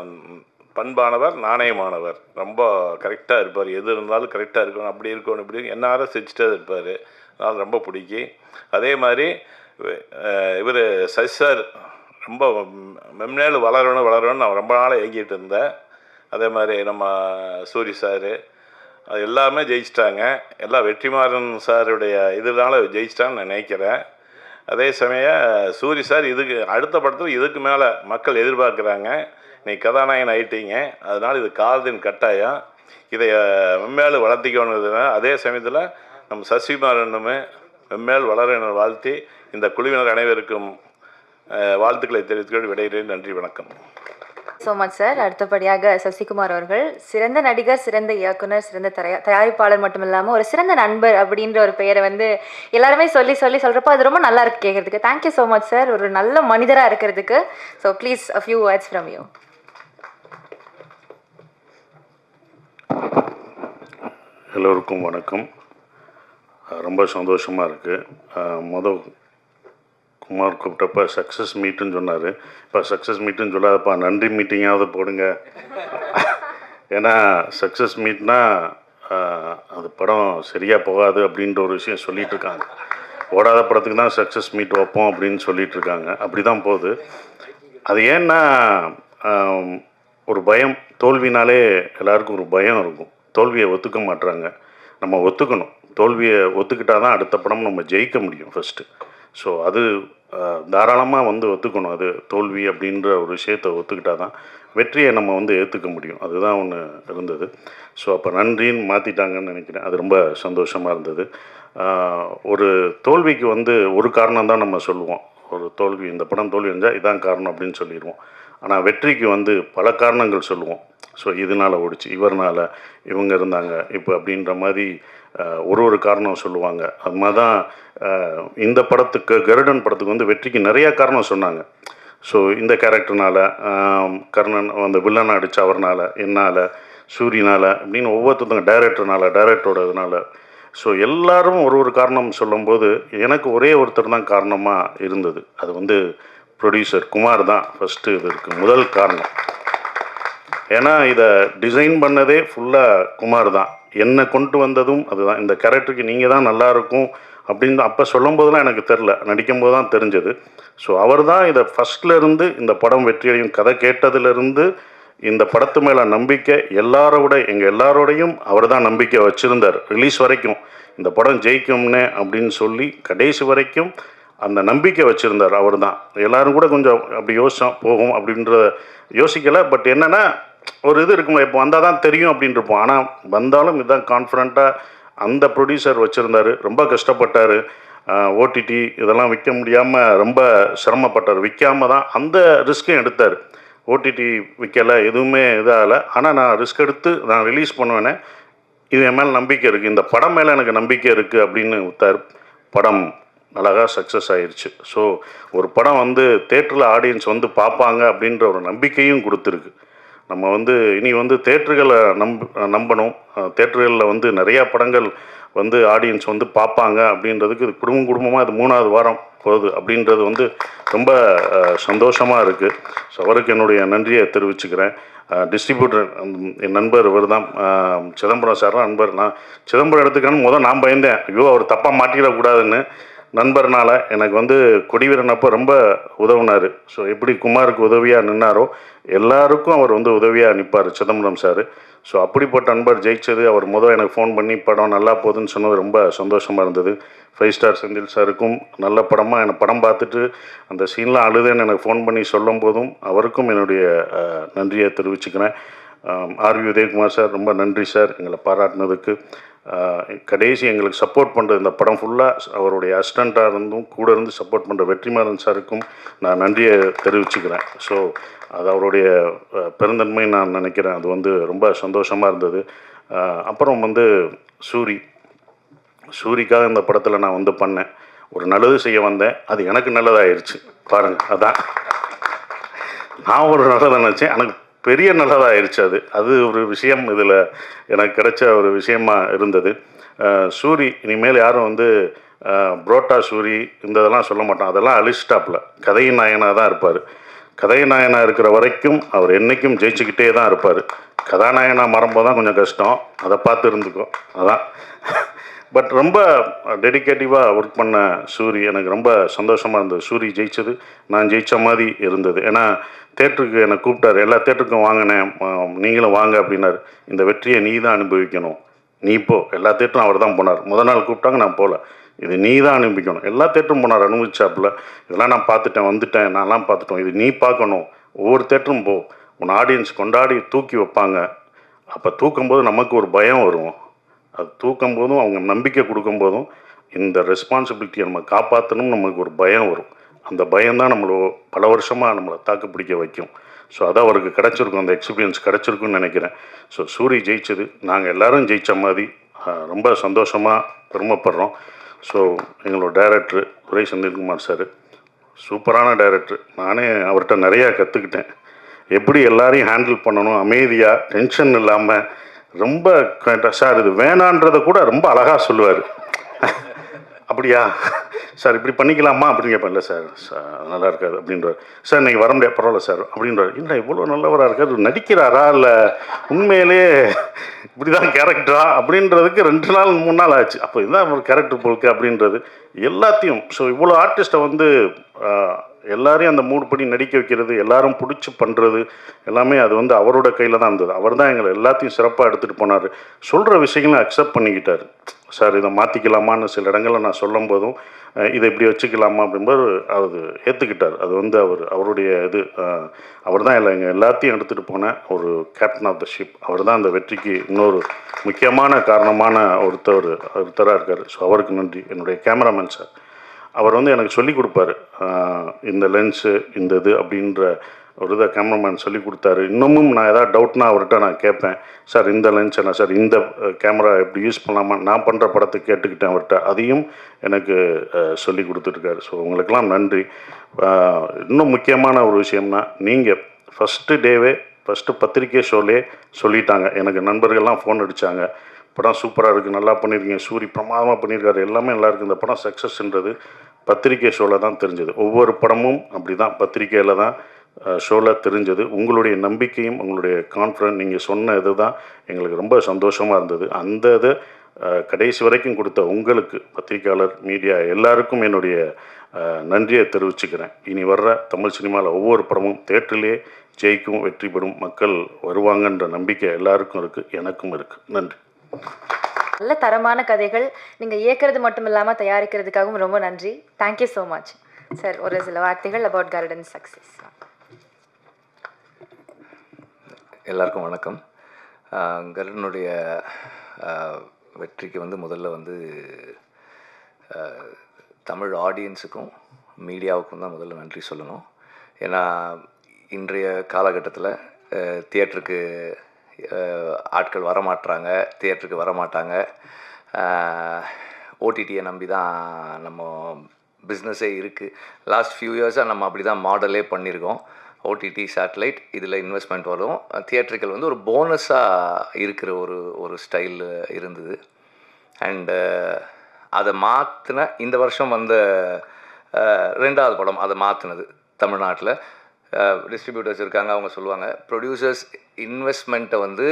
S9: பண்பானவர், நாணயமானவர். ரொம்ப கரெக்டாக இருப்பார். எது இருந்தாலும் கரெக்டாக இருக்கணும், அப்படி இருக்கணும், இப்படி எந்நேரம் சிரிச்சுட்டே இருப்பார். அதனால் ரொம்ப பிடிக்கும். அதே மாதிரி இவர் சசி சார் ரொம்ப மென்மேலும் வளரணும்னு நான் ரொம்ப நாளாக ஏங்கிட்டு இருந்தேன். அதே மாதிரி நம்ம சூரி சார், அது எல்லாமே ஜெயிச்சிட்டாங்க. எல்லாம் வெற்றிமாறன் சாருடைய இதனால ஜெயிச்சிட்டான்னு நான் நினைக்கிறேன். அதே சமயம் சூரி சார் இதுக்கு அடுத்த படத்தில் இதுக்கு மேலே மக்கள் எதிர்பார்க்குறாங்க. இன்னைக்கு கதாநாயகன் ஆகிட்டீங்க, அதனால் இது காலத்தின் கட்டாயம். இதை மென்மேலும் வளர்த்திக்கணுதுன்னா அதே சமயத்தில் நம்ம சசிகுமாரனுமே மென்மேல் வளர வாழ்த்தி இந்த குழுவினர் அனைவருக்கும் வாழ்த்துக்களை தெரிவித்துக்கொண்டு விடைகிறேன். நன்றி, வணக்கம்.
S3: So much sir. அடுத்தபடியாக சசிகுமார் அவர்கள் சிறந்த நடிகர், சிறந்த இயக்குனர், சிறந்த தயாரிப்பாளர் மட்டும் இல்லாமல் ஒரு சிறந்த நண்பர் அப்படின்ற ஒரு பெயரை வந்து எல்லாருமே சொல்கிறப்போ அது ரொம்ப நல்லா இருக்கு கேட்குறதுக்கு. தேங்க்யூ ஸோ மச் சார், ஒரு நல்ல மனிதராக இருக்கிறதுக்கு. So please a few words from you.
S9: எல்லோருக்கும் வணக்கம். ரொம்ப சந்தோஷமாக இருக்குது. குமார் கூப்பிட்டப்ப சக்ஸஸ் மீட்டுன்னு சொன்னார். இப்போ சக்ஸஸ் மீட்டுன்னு சொல்லாதப்பா, நன்றி மீட்டிங்காவது போடுங்க. ஏன்னா சக்ஸஸ் மீட்னா அது படம் சரியாக போகாது அப்படின்ற ஒரு விஷயம் சொல்லிகிட்டு இருக்காங்க. ஓடாத படத்துக்கு தான் சக்ஸஸ் மீட் வைப்போம் அப்படின்னு சொல்லிகிட்டு இருக்காங்க. அப்படி தான் போகுது. அது ஏன்னா ஒரு பயம், தோல்வினாலே எல்லாருக்கும் ஒரு பயம் இருக்கும். தோல்வியை ஒத்துக்க மாட்டுறாங்க. நம்ம ஒத்துக்கணும். தோல்வியை ஒத்துக்கிட்டால் தான் அடுத்த படம் நம்ம ஜெயிக்க முடியும் ஃபஸ்ட்டு. ஸோ அது தாராளமாக வந்து ஒத்துக்கணும். அது தோல்வி அப்படின்ற ஒரு விஷயத்தை ஒத்துக்கிட்டால் தான் வெற்றியை நம்ம வந்து ஏற்றுக்க முடியும். அதுதான் ஒன்று இருந்தது. ஸோ அப்போ நன்றின்னு மாற்றிட்டாங்கன்னு நினைக்கிறேன். அது ரொம்ப சந்தோஷமாக இருந்தது. ஒரு தோல்விக்கு வந்து ஒரு காரணம் தான் நம்ம சொல்லுவோம். ஒரு தோல்வி, இந்த படம் தோல்வி இருந்தால் இதான் காரணம் அப்படின்னு சொல்லிடுவோம். ஆனால் வெற்றிக்கு வந்து பல காரணங்கள் சொல்லுவோம். ஸோ இதனால் ஓடிச்சு, இவர்னால், இவங்க இருந்தாங்க இப்போ அப்படின்ற மாதிரி ஒரு காரணம் சொல்லுவாங்க. அது மாதிரி தான் இந்த படத்துக்கு, கருடன் படத்துக்கு வந்து வெற்றிக்கு நிறையா காரணம் சொன்னாங்க. ஸோ இந்த கேரக்டர்னால், கர்ணன் அந்த வில்லனை அடித்த அவர்னால், என்னால், சூரியனால் அப்படின்னு ஒவ்வொருத்தவங்க, டைரக்டரோட இதனால். ஸோ எல்லாரும் ஒரு காரணம் சொல்லும்போது எனக்கு ஒரே ஒருத்தர் தான் காரணமாக இருந்தது. அது வந்து ப்ரொடியூசர் குமார் தான் ஃபஸ்ட்டு இதற்கு முதல் காரணம். ஏன்னா இதை டிசைன் பண்ணதே ஃபுல்லாக குமார் தான். என்னை கொண்டு வந்ததும் அதுதான். இந்த கேரக்டருக்கு நீங்கள் தான் நல்லாயிருக்கும் அப்படின்னு அப்போ சொல்லும் போதெல்லாம் எனக்கு தெரில, நடிக்கும்போது தான் தெரிஞ்சது. ஸோ அவர் தான் இதை ஃபஸ்ட்லேருந்து இந்த படம் வெற்றியடையும் கதை கேட்டதுலேருந்து இந்த படத்து மேலே நம்பிக்கை எங்கள் எல்லாரோடையும் அவர் தான் நம்பிக்கை வச்சுருந்தார். ரிலீஸ் வரைக்கும் இந்த படம் ஜெயிக்கும்னு அப்படின்னு சொல்லி கடைசி வரைக்கும் அந்த நம்பிக்கை வச்சுருந்தார் அவர் தான். எல்லோரும் கூட கொஞ்சம் அப்படி யோசிச்சோம் போகும் அப்படின்ற யோசிக்கலை. பட் என்னென்னா ஒரு இது இருக்கும்ல, இப்போ வந்தால் தான் தெரியும் அப்படின்னு இருப்போம். ஆனால் வந்தாலும் இதுதான் கான்ஃபிடண்ட்டாக அந்த ப்ரொடியூசர் வச்சுருந்தார். ரொம்ப கஷ்டப்பட்டார். ஓடிடி இதெல்லாம் விற்க முடியாமல் ரொம்ப சிரமப்பட்டார். விற்காம தான் அந்த ரிஸ்க்கையும் எடுத்தார். ஓடிடி விற்கலை, எதுவுமே இதாகலை. ஆனால் நான் ரிஸ்க் எடுத்து நான் ரிலீஸ் பண்ணுவேனே, இது என் மேலே நம்பிக்கை இருக்குது, இந்த படம் மேலே எனக்கு நம்பிக்கை இருக்குது அப்படின்னு விட்டார். படம் அழகாக சக்ஸஸ் ஆயிடுச்சு. ஸோ ஒரு படம் வந்து தேட்டரில் ஆடியன்ஸ் வந்து பார்ப்பாங்க அப்படின்ற ஒரு நம்பிக்கையும் கொடுத்துருக்கு. நம்ம வந்து இனி வந்து தேட்டர்களை நம்பணும். தேட்டர்களில் வந்து நிறையா படங்கள் வந்து ஆடியன்ஸ் வந்து பார்ப்பாங்க அப்படின்றதுக்கு இது குடும்பமாக இது 3வது வாரம் போகுது அப்படின்றது வந்து ரொம்ப சந்தோஷமாக இருக்குது. ஸோ அவருக்கு என்னுடைய நன்றியை தெரிவிச்சுக்கிறேன். டிஸ்ட்ரிபியூட்டர் என் நண்பர் இவர் தான், சிதம்பரம் சார் தான் நண்பர். நான் சிதம்பரம் எடுத்துக்கான்னு நான் பயந்தேன், ஐயோ அவர் தப்பாக மாட்டிடக்கூடாதுன்னு. நண்பர்னால் எனக்கு வந்து கொடிவீரன் அப்போ ரொம்ப உதவுனார். ஸோ எப்படி குமாருக்கு உதவியாக நின்னாரோ எல்லாருக்கும் அவர் வந்து உதவியாக நிற்பார் சிதம்பரம் சார். ஸோ அப்படிப்பட்ட நண்பர் ஜெயிச்சது. அவர் எனக்கு ஃபோன் பண்ணி படம் நல்லா போகுதுன்னு சொன்னது ரொம்ப சந்தோஷமாக இருந்தது. 5 ஸ்டார் செந்தில் சாருக்கும் நல்ல படமாக எனக்கு படம் பார்த்துட்டு அந்த சீன்லாம் அழுதுன்னு எனக்கு ஃபோன் பண்ணி சொல்லும் போதும் அவருக்கும் என்னுடைய நன்றியை தெரிவிச்சுக்கிறேன். ஆர்வி உதயகுமார் சார் ரொம்ப நன்றி சார் எங்களை பாராட்டினதுக்கு. கடைசி எங்களுக்கு சப்போர்ட் பண்ணுற இந்த படம் ஃபுல்லாக அவருடைய அசிஸ்டண்ட்டாக இருந்தும் கூட இருந்து சப்போர்ட் பண்ணுற வெற்றிமாறன் சாருக்கும் நான் நன்றியை தெரிவிச்சுக்கிறேன். ஸோ அது அவருடைய பெருந்தன்மை நான் நினைக்கிறேன். அது வந்து ரொம்ப சந்தோஷமாக இருந்தது. அப்புறம் வந்து சூரிக்காக இந்த படத்தில் நான் வந்து பண்ணேன். ஒரு நல்லது செய்ய வந்தேன், அது எனக்கு நல்லதாகிடுச்சு பாருங்கள். அதான் நான் ஒரு நல்லதாக நினச்சேன், எனக்கு பெரிய நல்லதாகிடுச்சு. அது ஒரு விஷயம் இதில் எனக்கு கிடைச்ச ஒரு விஷயமா இருந்தது. சூரி இனிமேல் யாரும் வந்து புரோட்டா சூரி இந்த இதெல்லாம் சொல்ல மாட்டோம். அதெல்லாம் அழிச்சிட்டாப்பில் கதையின் நாயனாக தான் இருப்பார். கதைநாயனாக இருக்கிற வரைக்கும் அவர் என்றைக்கும் ஜெயிச்சுக்கிட்டே தான் இருப்பார். கதாநாயகனாக மாறும்போது தான் கொஞ்சம் கஷ்டம், அதை பார்த்து இருந்துக்கோ. அதான் பட் ரொம்ப டெடிக்கேட்டிவாக ஒர்க் பண்ண சூரி எனக்கு ரொம்ப சந்தோஷமாக இருந்தது. சூரி ஜெயிச்சது நான் ஜெயித்த மாதிரி இருந்தது. ஏன்னா தேட்டருக்கு என்னை கூப்பிட்டார், எல்லா தேட்டருக்கும் வாங்கினேன், நீங்களும் வாங்க அப்படின்னாரு. இந்த வெற்றியை நீ தான் அனுபவிக்கணும், நீ போ. எல்லா தேட்டரும் அவர் தான் போனார். முதல் நாள் கூப்பிட்டாங்க, நான் போகல. இது நீ தான் அனுப்பிக்கணும். எல்லா தேட்டரும் போனார், அனுபவிச்சாப்புல. இதெல்லாம் நான் பார்த்துட்டேன், வந்துட்டேன், நான்லாம் பார்த்துட்டோம், இது நீ பார்க்கணும். ஒவ்வொரு தேட்டரும் போ, உன் ஆடியன்ஸ் கொண்டாடி தூக்கி வைப்பாங்க. அப்போ தூக்கும்போது நமக்கு ஒரு பயம் வரும். அது தூக்கும் போதும் அவங்க நம்பிக்கை கொடுக்கும்போதும் இந்த ரெஸ்பான்சிபிலிட்டியை நம்ம காப்பாற்றணும், நமக்கு ஒரு பயம் வரும். அந்த பயம்தான் நம்மளை பல வருஷமாக நம்மளை தாக்கு பிடிக்க வைக்கும். ஸோ அது அவருக்கு கிடச்சிருக்கும், அந்த எக்ஸ்பீரியன்ஸ் கிடச்சிருக்குன்னு நினைக்கிறேன். ஸோ சூரி ஜெயிச்சது நாங்கள் எல்லோரும் ஜெயித்த மாதிரி ரொம்ப சந்தோஷமாக பெருமைப்படுறோம். ஸோ எங்களோட டைரக்டர் துரை செந்தில்குமார் சார் சூப்பரான டைரக்டர். நானே அவர்கிட்ட நிறையா கற்றுக்கிட்டேன். எப்படி எல்லாரையும் ஹேண்டில் பண்ணணும், அமைதியாக டென்ஷன் இல்லாமல். ரொம்ப சார் இது வேணான்றதை கூட ரொம்ப அழகாக சொல்லுவார். அப்படியா சார், இப்படி பண்ணிக்கலாமா அப்படின்னு கேட்பேன். இல்லை சார், நல்லா இருக்காது அப்படின்றார். சார் இன்றைக்கி வர முடியாது, பரவாயில்ல சார் அப்படின்றார். இல்லை இவ்வளோ நல்லவராக இருக்கார், நடிக்கிறாரா இல்லை உண்மையிலே இப்படி தான் கேரக்டரா அப்படின்றதுக்கு 2 நாள் 3 நாள் ஆச்சு. அப்போ இதுதான் ஒரு கேரக்டர் போலுக்கு அப்படின்றது எல்லாத்தையும். ஸோ இவ்வளோ ஆர்டிஸ்ட்டை வந்து எல்லாரையும் அந்த மூடு படி நடிக்க வைக்கிறது, எல்லாரும் பிடிச்சி பண்ணுறது எல்லாமே அது வந்து அவரோட கையில் தான் இருந்தது. அவர் தான் எங்களை எல்லாத்தையும் சிறப்பாக எடுத்துகிட்டு போனார். சொல்கிற விஷயங்களை அக்செப்ட் பண்ணிக்கிட்டார். சார் இதை மாற்றிக்கலாமான்னு சில இடங்களில் நான் சொல்லும் போதும் இதை இப்படி வச்சுக்கலாமா அப்படின்போது அது ஏற்றுக்கிட்டார். அது வந்து அவருடைய இது அவர் தான் எங்கள் எல்லாத்தையும் எடுத்துகிட்டு போன ஒரு கேப்டன் ஆஃப் த ஷிப். அவர் தான் அந்த வெற்றிக்கு இன்னொரு முக்கியமான காரணமான ஒருத்தராக இருக்கார். ஸோ அவருக்கு நன்றி. என்னுடைய கேமராமேன் சார், அவர் வந்து எனக்கு சொல்லி கொடுப்பாரு, இந்த லென்ஸு இந்த இது அப்படின்ற ஒரு இதை கேமராமேன் சொல்லி கொடுத்தாரு. இன்னமும் நான் ஏதாவது டவுட்னா அவர்கிட்ட நான் கேட்பேன். சார் இந்த லென்ஸ் என்ன சார், இந்த கேமரா எப்படி யூஸ் பண்ணலாமா, நான் பண்ணுற படத்தை கேட்டுக்கிட்டேன் அவர்கிட்ட. அதையும் எனக்கு சொல்லி கொடுத்துருக்காரு. ஸோ உங்களுக்கெல்லாம் நன்றி. இன்னும் முக்கியமான ஒரு விஷயம்னா, நீங்கள் ஃபஸ்ட்டு பத்திரிக்கை ஷோலே சொல்லிட்டாங்க. எனக்கு நண்பர்கள்லாம் ஃபோன் அடித்தாங்க, படம் சூப்பராக இருக்குது, நல்லா பண்ணியிருக்கீங்க, சூரி பிரமாதமாக பண்ணியிருக்காரு, எல்லாமே நல்லா இருக்குது. இந்த படம் சக்ஸஸ்ன்றது பத்திரிக்கை ஷோவில் தான் தெரிஞ்சது. ஒவ்வொரு படமும் அப்படி தான் பத்திரிக்கையில் தான் ஷோவில் தெரிஞ்சது. உங்களுடைய நம்பிக்கையும் உங்களுடைய கான்ஃபிடன்ஸ், நீங்கள் சொன்ன இது தான் எங்களுக்கு ரொம்ப சந்தோஷமாக இருந்தது. அந்த இதை கடைசி வரைக்கும் கொடுத்த உங்களுக்கு, பத்திரிக்கையாளர், மீடியா எல்லாருக்கும் என்னுடைய நன்றியை தெரிவிச்சுக்கிறேன். இனி வர்ற தமிழ் சினிமாவில் ஒவ்வொரு படமும் தேட்டரிலே ஜெயிக்கும், வெற்றி பெறும், மக்கள் வருவாங்கன்ற நம்பிக்கை எல்லாருக்கும் இருக்குது, எனக்கும் இருக்குது. நன்றி.
S3: நல்ல தரமான கதைகள் நீங்கள் இயக்கிறது மட்டும் இல்லாமல் தயாரிக்கிறதுக்காகவும் ரொம்ப நன்றி. Thank you so much sir. ஒரு சில வார்த்தைகள் அபவுட் கருடன் சக்ஸஸ்.
S10: எல்லாருக்கும் வணக்கம். கருடனுடைய வெற்றிக்கு வந்து முதல்ல வந்து தமிழ் ஆடியன்ஸுக்கும் மீடியாவுக்கும் தான் முதல்ல நன்றி சொல்லணும். ஏன்னா இன்றைய காலகட்டத்தில் தியேட்டருக்கு ஆட்கள் வரமாட்டுறாங்க, தியேட்டருக்கு வரமாட்டாங்க. ஓடிடியை நம்பி தான் நம்ம பிஸ்னஸே இருக்குது. லாஸ்ட் ஃபியூ இயர்ஸாக நம்ம அப்படி தான் மாடலே பண்ணியிருக்கோம். ஓடிடி, சேட்டலைட், இதில் இன்வெஸ்ட்மெண்ட் வரும். தியேட்டர்கள் வந்து ஒரு போனஸாக இருக்கிற ஒரு ஸ்டைல் இருந்தது. அண்டு அதை மாற்றின இந்த வருஷம் வந்த 2வது படம் அதை மாற்றினது தமிழ்நாட்டில். டிஸ்ட்ரிபியூட்டர்ஸ் இருக்காங்க, அவங்க சொல்லுவாங்க ப்ரொடியூசர்ஸ் இன்வெஸ்ட்மெண்ட்டை வந்து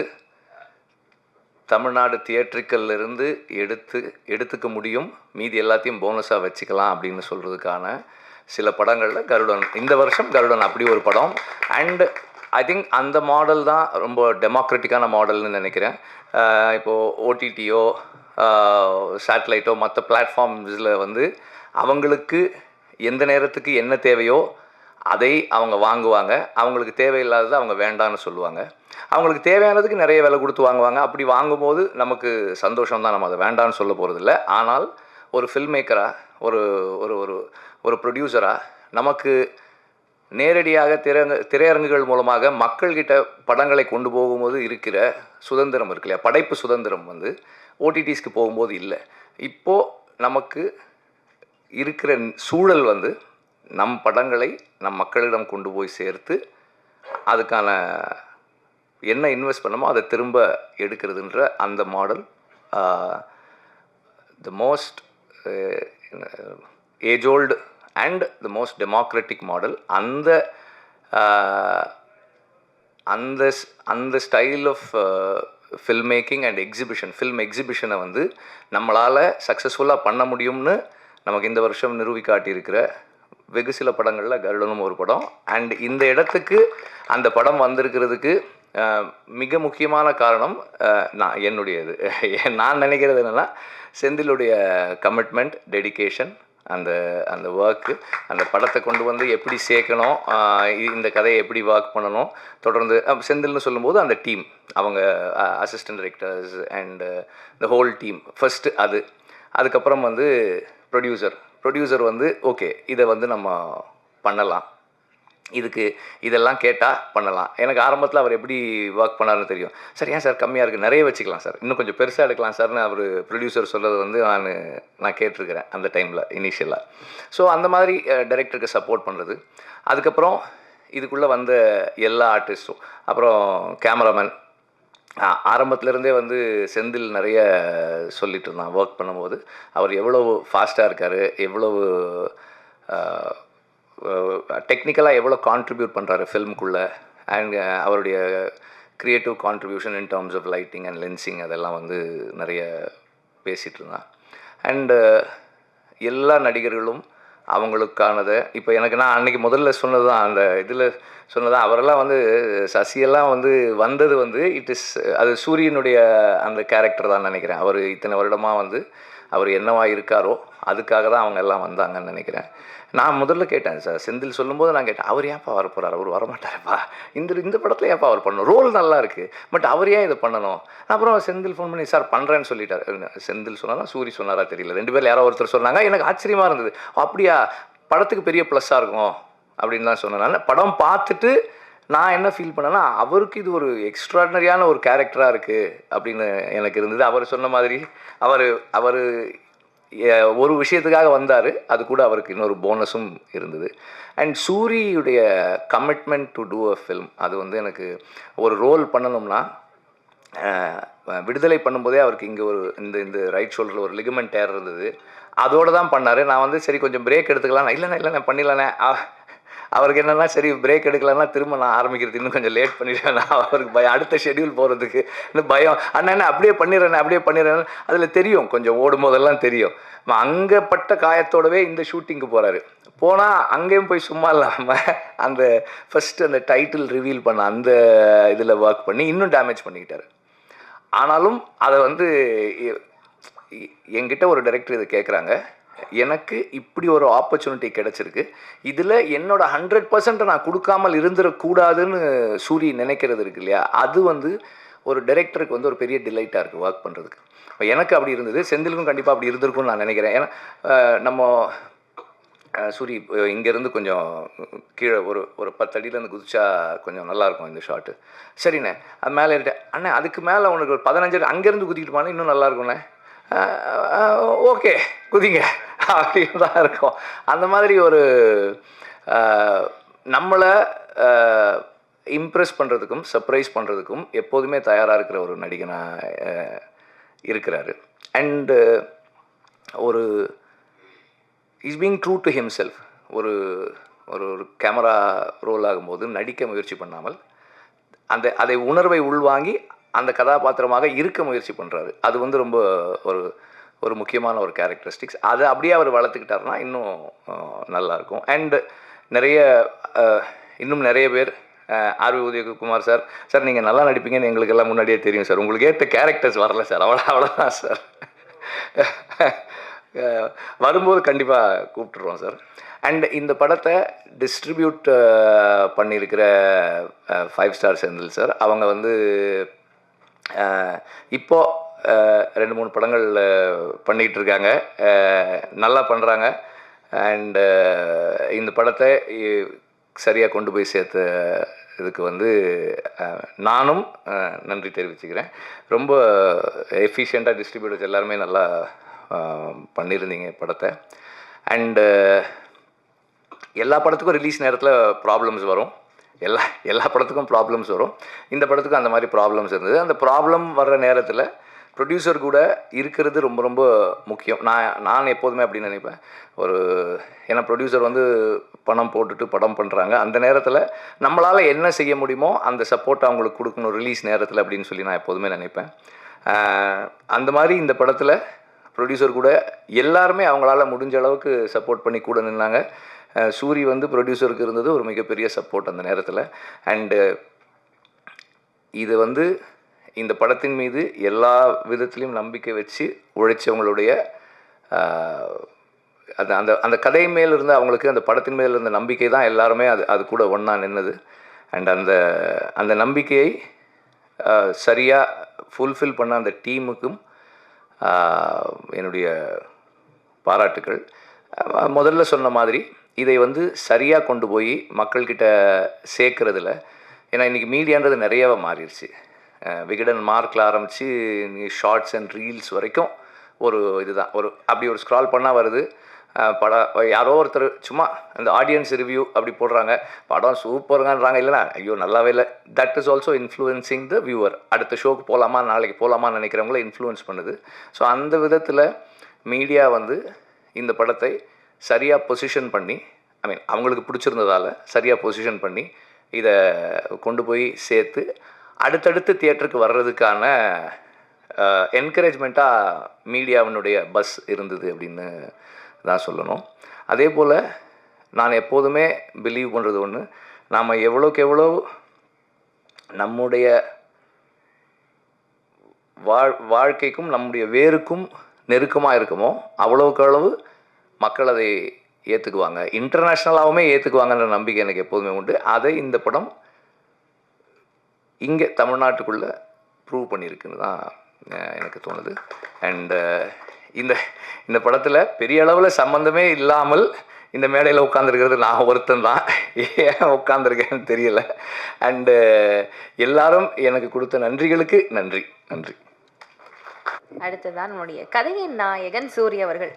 S10: தமிழ்நாடு தியேட்ரிக்கல்லிருந்து எடுத்துக்க முடியும், மீதி எல்லாத்தையும் போனஸாக வச்சுக்கலாம் அப்படின்னு சொல்கிறதுக்கான சில படங்களில் கருடன், இந்த வருஷம் கருடன் அப்படி ஒரு படம். அண்டு ஐ திங்க் அந்த மாடல் தான் ரொம்ப டெமோக்ராட்டிக்கான மாடல்னு நினைக்கிறேன். இப்போது ஓடிடியோ சேட்டலைட்டோ மற்ற பிளாட்ஃபார்ம்ஸில் வந்து அவங்களுக்கு எந்த நேரத்துக்கு என்ன தேவையோ அதை அவங்க வாங்குவாங்க. அவங்களுக்கு தேவையில்லாததை அவங்க வேண்டான்னு சொல்லுவாங்க. அவங்களுக்கு தேவையானதுக்கு நிறைய விலை கொடுத்து வாங்குவாங்க. அப்படி வாங்கும்போது நமக்கு சந்தோஷம் தான், நம்ம அதை வேண்டான்னு சொல்ல போகிறதில்ல. ஆனால் ஒரு ஃபில்ம் மேக்கராக, ஒரு ஒரு ஒரு ஒரு ப்ரொடியூசராக நமக்கு நேரடியாக திரையரங்குகள் மூலமாக மக்கள்கிட்ட படங்களை கொண்டு போகும்போது இருக்கிற சுதந்திரம் இருக்கு இல்லையா, படைப்பு சுதந்திரம் வந்து ஓடிடிஸ்க்கு போகும்போது இல்லை. இப்போது நமக்கு இருக்கிற சூழல் வந்து நம் படங்களை நம் மக்களிடம் கொண்டு போய் சேர்த்து அதுக்கான என்ன இன்வெஸ்ட் பண்ணமோ அதை திரும்ப எடுக்கிறதுன்ற அந்த model the most age old and the most democratic model. அந்த style of film making and film எக்ஸிபிஷனை வந்து நம்மளால் சக்ஸஸ்ஃபுல்லாக பண்ண முடியும்னு நமக்கு இந்த வருஷம் நிரூபிக்காட்டியிருக்கிற வெகு சில படங்களில் கருடனும் ஒரு படம். அண்ட் இந்த இடத்துக்கு அந்த படம் வந்திருக்கிறதுக்கு மிக முக்கியமான காரணம் நான் என்னுடையது நான் நினைக்கிறது என்னென்னா செந்திலுடைய கமிட்மெண்ட், டெடிகேஷன், அந்த அந்த ஒர்க்கு, அந்த படத்தை கொண்டு வந்து எப்படி சேர்க்கணும், இந்த கதையை எப்படி ஒர்க் பண்ணணும், தொடர்ந்து செந்தில்னு சொல்லும்போது அந்த டீம், அவங்க assistant directors and the whole team first அது. அதுக்கப்புறம் வந்து ப்ரொடியூசர் வந்து ஓகே இதை வந்து நம்ம பண்ணலாம், இதுக்கு இதெல்லாம் கேட்டால் பண்ணலாம். எனக்கு ஆரம்பத்தில் அவர் எப்படி ஒர்க் பண்ணாருன்னு தெரியும். சார் ஏன் சார் கம்மியாக இருக்குது, நிறைய வச்சுக்கலாம் சார், இன்னும் கொஞ்சம் பெருசாக எடுக்கலாம் சார்னு அவர் ப்ரொடியூசர் சொல்கிறது வந்து நான் கேட்டிருக்கிறேன் அந்த டைமில் இனிஷியலாக. ஸோ அந்த மாதிரி டைரக்டருக்கு சப்போர்ட் பண்ணுறது. அதுக்கப்புறம் இதுக்குள்ளே வந்த எல்லா ஆர்டிஸ்ட்டும், அப்புறம் கேமராமேன், ஆரம்பத்துலேருந்தே வந்து செந்தில் நிறைய சொல்லிட்டு இருந்தான் ஒர்க் பண்ணும்போது. அவர் எவ்வளவு ஃபாஸ்ட்டாக இருக்கார், எவ்வளவு டெக்னிக்கலாக எவ்வளோ கான்ட்ரிபியூட் பண்ணுறாரு ஃபில்முக்குள்ளே, அண்ட் அவருடைய creative contribution in terms of lighting and lensing அதெல்லாம் வந்து நிறைய பேசிகிட்டு இருந்தான். அண்டு எல்லா நடிகர்களும் அவங்களுக்கானதை இப்போ எனக்கு நான் அன்றைக்கி முதல்ல சொன்னது தான், அந்த இதில் சொன்னதான், அவரெல்லாம் வந்து சசியெல்லாம் வந்து வந்தது வந்து அது சூரியனுடைய அந்த கேரக்டர் தான் நினைக்கிறேன். அவர் இத்தனை வருடமாக வந்து அவர் என்னவா இருக்காரோ அதுக்காக தான் அவங்க எல்லாம் வந்தாங்கன்னு நினைக்கிறேன். நான் முதல்ல கேட்டேன் சார், செந்தில் சொல்லும்போது நான் கேட்டேன், அவர் ஏன்ப்பா வர போகிறார், அவர் வரமாட்டாரப்பா, இந்த படத்தில் ஏன்ப்பா அவர் பண்ணணும், ரோல் நல்லா இருக்குது, பட் அவர் ஏன் இதை பண்ணணும். அப்புறம் செந்தில் ஃபோன் பண்ணி சார் பண்ணுறேன்னு சொல்லிட்டார். செந்தில் சொன்னாரா சூரி சொன்னாரா தெரியல, 2 பேர் யாரோ ஒருத்தர் சொன்னாங்க. எனக்கு ஆச்சரியமாக இருந்தது, அப்படியா படத்துக்கு பெரிய ப்ளஸ்ஸாக இருக்கும் அப்படின்னு தான் சொன்னேன். நான் படம் பார்த்துட்டு நான் என்ன ஃபீல் பண்ணேன்னா, அவருக்கு இது ஒரு எக்ஸ்ட்ராடினரியான ஒரு கேரக்டராக இருக்குது அப்படின்னு எனக்கு இருந்தது. அவர் சொன்ன மாதிரி அவர் ஒரு விஷயத்துக்காக வந்தார், அது கூட அவருக்கு இன்னொரு போனஸும் இருந்தது. அண்ட் சூரியுடைய commitment to do a film, அது வந்து எனக்கு ஒரு ரோல் பண்ணணும்னா, விடுதலை பண்ணும்போதே அவருக்கு இங்கே ஒரு இந்த ரைட் ஷோல்டரில் ஒரு லிகமெண்ட் டேர் இருந்தது, அதோடு தான் பண்ணார். நான் வந்து சரி கொஞ்சம் பிரேக் எடுத்துக்கலாம், இல்லைண்ணே பண்ணிடலாண்ணே. அவருக்கு என்னென்னா சரி பிரேக் எடுக்கலன்னா திரும்ப நான் ஆரம்பிக்கிறது இன்னும் கொஞ்சம் லேட் பண்ணிடுவேன், நான் அவருக்கு பயம், அடுத்த ஷெட்யூல் போகிறதுக்கு இன்னும் பயம். அண்ணா அப்படியே பண்ணிடுறேன். அதில் தெரியும், கொஞ்சம் ஓடும் போதெல்லாம் தெரியும். அங்கே பட்ட காயத்தோடவே இந்த ஷூட்டிங்க்கு போகிறாரு. போனால் அங்கேயும் போய் சும்மா இல்லாமல் அந்த ஃபஸ்ட்டு அந்த டைட்டில் ரிவீல் பண்ண அந்த இதில் ஒர்க் பண்ணி இன்னும் டேமேஜ் பண்ணிக்கிட்டார். ஆனாலும் அதை வந்து என்கிட்ட ஒரு டைரக்டர் இதை கேட்குறாங்க, எனக்கு இப்படி ஒரு ஆப்பர்ச்சுனிட்டி கிடச்சிருக்கு, இதில் என்னோட 100% நான் கொடுக்காமல் இருந்துடக்கூடாதுன்னு சூரி நினைக்கிறது இருக்கு இல்லையா, அது வந்து ஒரு டைரக்டருக்கு வந்து ஒரு பெரிய டிலைட்டாக இருக்குது ஒர்க் பண்ணுறதுக்கு. இப்போ எனக்கு அப்படி இருந்தது, செந்திலுக்கும் கண்டிப்பாக அப்படி இருந்திருக்கும்னு நான் நினைக்கிறேன். ஏன்னா நம்ம சூரி இங்கேருந்து கொஞ்சம் கீழே ஒரு 10 அடியிலேருந்து குதிச்சா கொஞ்சம் நல்லாயிருக்கும் இந்த ஷாட்டு. சரிண்ணே அது மேலே இருட்டேன், அண்ணே அதுக்கு மேலே உனக்கு ஒரு 15 அடி அங்கேருந்து குதிக்கிட்டு இன்னும் நல்லாயிருக்குண்ணே, ஓகே குதிங்க அப்படின்னு தான் இருக்கும். அந்த மாதிரி ஒரு நம்மளை இம்ப்ரெஸ் பண்ணுறதுக்கும் சர்ப்ரைஸ் பண்ணுறதுக்கும் எப்போதுமே தயாராக இருக்கிற ஒரு நடிகனாக இருக்கிறாரு. அண்டு ஒரு is being true to himself. ஒரு ஒரு கேமரா ரோல் ஆகும்போது நடிக்க முயற்சி பண்ணாமல் அதை உணர்வை உள்வாங்கி அந்த கதாபாத்திரமாக இருக்க முயற்சி பண்ணுறாரு. அது வந்து ரொம்ப ஒரு முக்கியமான ஒரு கேரக்டரிஸ்டிக்ஸ். அதை அப்படியே அவர் வளர்த்துக்கிட்டாருன்னா இன்னும் நல்லாயிருக்கும். அண்டு இன்னும் நிறைய பேர் ஆர்வி உதயகுமார் சார் நீங்கள் நல்லா நடிப்பீங்கன்னு எங்களுக்கெல்லாம் முன்னாடியே தெரியும் சார், உங்களுக்கு ஏற்ற கேரக்டர்ஸ் வரல சார், அவ்வளோதான் சார், வரும்போது கண்டிப்பாக கூப்பிட்டுருவோம் சார். அண்ட் இந்த படத்தை டிஸ்ட்ரிபியூட் பண்ணியிருக்கிற 5 ஸ்டார் செந்தில் சார், அவங்க வந்து இப்போது 2-3 படங்கள் பண்ணிகிட்டு இருக்காங்க, நல்லா பண்ணுறாங்க. அண்டு இந்த படத்தை சரியாக கொண்டு போய் சேர்த்த இதுக்கு வந்து நானும் நன்றி தெரிவிச்சுக்கிறேன். ரொம்ப எஃபிஷியண்ட்டாக டிஸ்ட்ரிபியூட்டர்ஸ் எல்லாருமே நல்லா பண்ணியிருந்தீங்க படத்தை. அண்டு எல்லா படத்துக்கும் ரிலீஸ் நேரத்தில் ப்ராப்ளம்ஸ் வரும், எல்லா படத்துக்கும் ப்ராப்ளம்ஸ் வரும். இந்த படத்துக்கும் அந்த மாதிரி ப்ராப்ளம்ஸ் இருந்தது. அந்த ப்ராப்ளம் வர்ற நேரத்தில் ப்ரொடியூசர் கூட இருக்கிறது ரொம்ப ரொம்ப முக்கியம். நான் எப்போதுமே அப்படின்னு நினைப்பேன். ஏன்னா ப்ரொடியூசர் வந்து பணம் போட்டுட்டு படம் பண்ணுறாங்க, அந்த நேரத்தில் நம்மளால் என்ன செய்ய முடியுமோ அந்த சப்போர்ட் அவங்களுக்கு கொடுக்கணும் ரிலீஸ் நேரத்தில் அப்படின்னு சொல்லி நான் எப்போதுமே நினைப்பேன். அந்த மாதிரி இந்த படத்தில் ப்ரொடியூசர் கூட எல்லாருமே அவங்களால முடிஞ்ச அளவுக்கு சப்போர்ட் பண்ணி கூட நின்னாங்க. சூரி வந்து ப்ரொடியூசருக்கு இருந்தது ஒரு மிகப்பெரிய சப்போர்ட் அந்த நேரத்தில். அண்டு இது வந்து இந்த படத்தின் மீது எல்லா விதத்துலேயும் நம்பிக்கை வச்சு உழைச்சவங்களுடைய அந்த அந்த அந்த கதை மேல் இருந்த அவங்களுக்கு அந்த படத்தின் மேல் இருந்த நம்பிக்கை தான் எல்லாருமே அது கூட ஒன்றா நின்னது. அண்ட் அந்த அந்த நம்பிக்கையை சரியாக ஃபுல்ஃபில் பண்ண அந்த டீமுக்கும் என்னுடைய பாராட்டுக்கள். முதல்ல சொன்ன மாதிரி இதை வந்து சரியாக கொண்டு போய் மக்கள்கிட்ட சேர்க்குறதுல, ஏன்னா இன்றைக்கி மீடியான்றது நிறையவே மாறிடுச்சு. விகடன் மார்க்கில் ஆரம்பித்து ஷார்ட்ஸ் அண்ட் ரீல்ஸ் வரைக்கும் ஒரு இதுதான், ஒரு அப்படி ஒரு ஸ்க்ரால் பண்ணால் வருது. யாரோ ஒருத்தர் சும்மா அந்த ஆடியன்ஸ் ரிவ்யூ அப்படி போடுறாங்க, படம் சூப்பருங்கன்றாங்க, இல்லைனா ஐயோ நல்லாவே இல்லை. That is also influencing the viewer. அடுத்த ஷோக்கு போகலாமா, நாளைக்கு போகலாமான்னு நினைக்கிறவங்கள இன்ஃப்ளூயன்ஸ் பண்ணுது. ஸோ அந்த விதத்தில் மீடியா வந்து இந்த படத்தை சரியாக பொசிஷன் பண்ணி, ஐ மீன் அவங்களுக்கு பிடிச்சிருந்ததால் சரியாக பொசிஷன் பண்ணி இதை கொண்டு போய் சேர்த்து அடுத்தடுத்து தியேட்டருக்கு வர்றதுக்கான என்கரேஜ்மெண்ட்டாக மீடியாவினுடைய பஸ் இருந்தது அப்படின்னு தான் சொல்லணும். அதே போல் நான் எப்போதுமே பிலீவ் பண்ணுறது ஒன்று, நாம் எவ்வளோக்கு எவ்வளோ நம்முடைய வாழ்க்கைக்கும் நம்முடைய வேருக்கும் நெருக்கமாக இருக்குமோ அவ்வளோக்கு அளவு மக்கள் அதை ஏற்றுக்குவாங்க, இன்டர்நேஷ்னலாகவுமே ஏற்றுக்குவாங்கன்ற நம்பிக்கை எனக்கு எப்போதுமே உண்டு. அதை இந்த படம் இங்கே தமிழ்நாட்டுக்குள்ளே ப்ரூவ் பண்ணியிருக்குன்னு தான் எனக்கு தோணுது. அண்டு இந்த படத்தில் பெரிய அளவில் சம்மந்தமே இல்லாமல் இந்த மேடையில் உட்காந்துருக்கிறது நான் ஒருத்தன் தான். ஏன் உட்காந்துருக்கேன்னு தெரியல. அண்டு எல்லாரும் எனக்கு கொடுத்த நன்றிகளுக்கு நன்றி.
S3: அடுத்ததான் நம்முடைய கதையின் நாயகன் சூரிய அவர்கள்.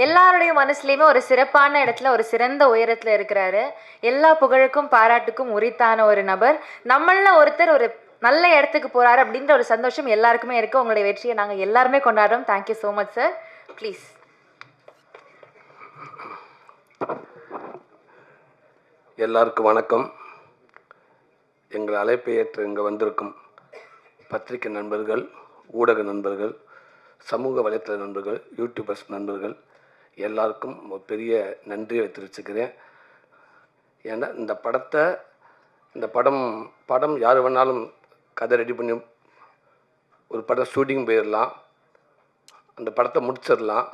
S3: எல்லாருடைய மனசுலையுமே ஒரு சிறப்பான இடத்துல, ஒரு சிறந்த உயரத்தில் இருக்கிறாரு. எல்லா புகழுக்கும் பாராட்டுக்கும் உரித்தான ஒரு நபர். நம்மள ஒருத்தர் ஒரு நல்ல இடத்துக்கு போகிறாரு அப்படின்ற ஒரு சந்தோஷம் எல்லாருக்குமே இருக்குது. உங்களுடைய வெற்றியை நாங்கள் எல்லாருமே கொண்டாடுறோம். Thank you so much sir. Please.
S11: எல்லாருக்கும் வணக்கம். எங்கள் அழைப்பை ஏற்று இங்கே வந்திருக்கும் பத்திரிகை நண்பர்கள், ஊடக நண்பர்கள், சமூக வலைத்தள நண்பர்கள், யூடியூபர்ஸ் நண்பர்கள் எல்லாருக்கும் ஒரு பெரிய நன்றியை தெரிவிச்சுக்கிறேன். ஏன்னா இந்த படம் யார் வேணாலும் கதை ரெடி பண்ணி ஒரு படம் ஷூட்டிங் போயிடலாம், அந்த படத்தை முடிச்சிடலாம்,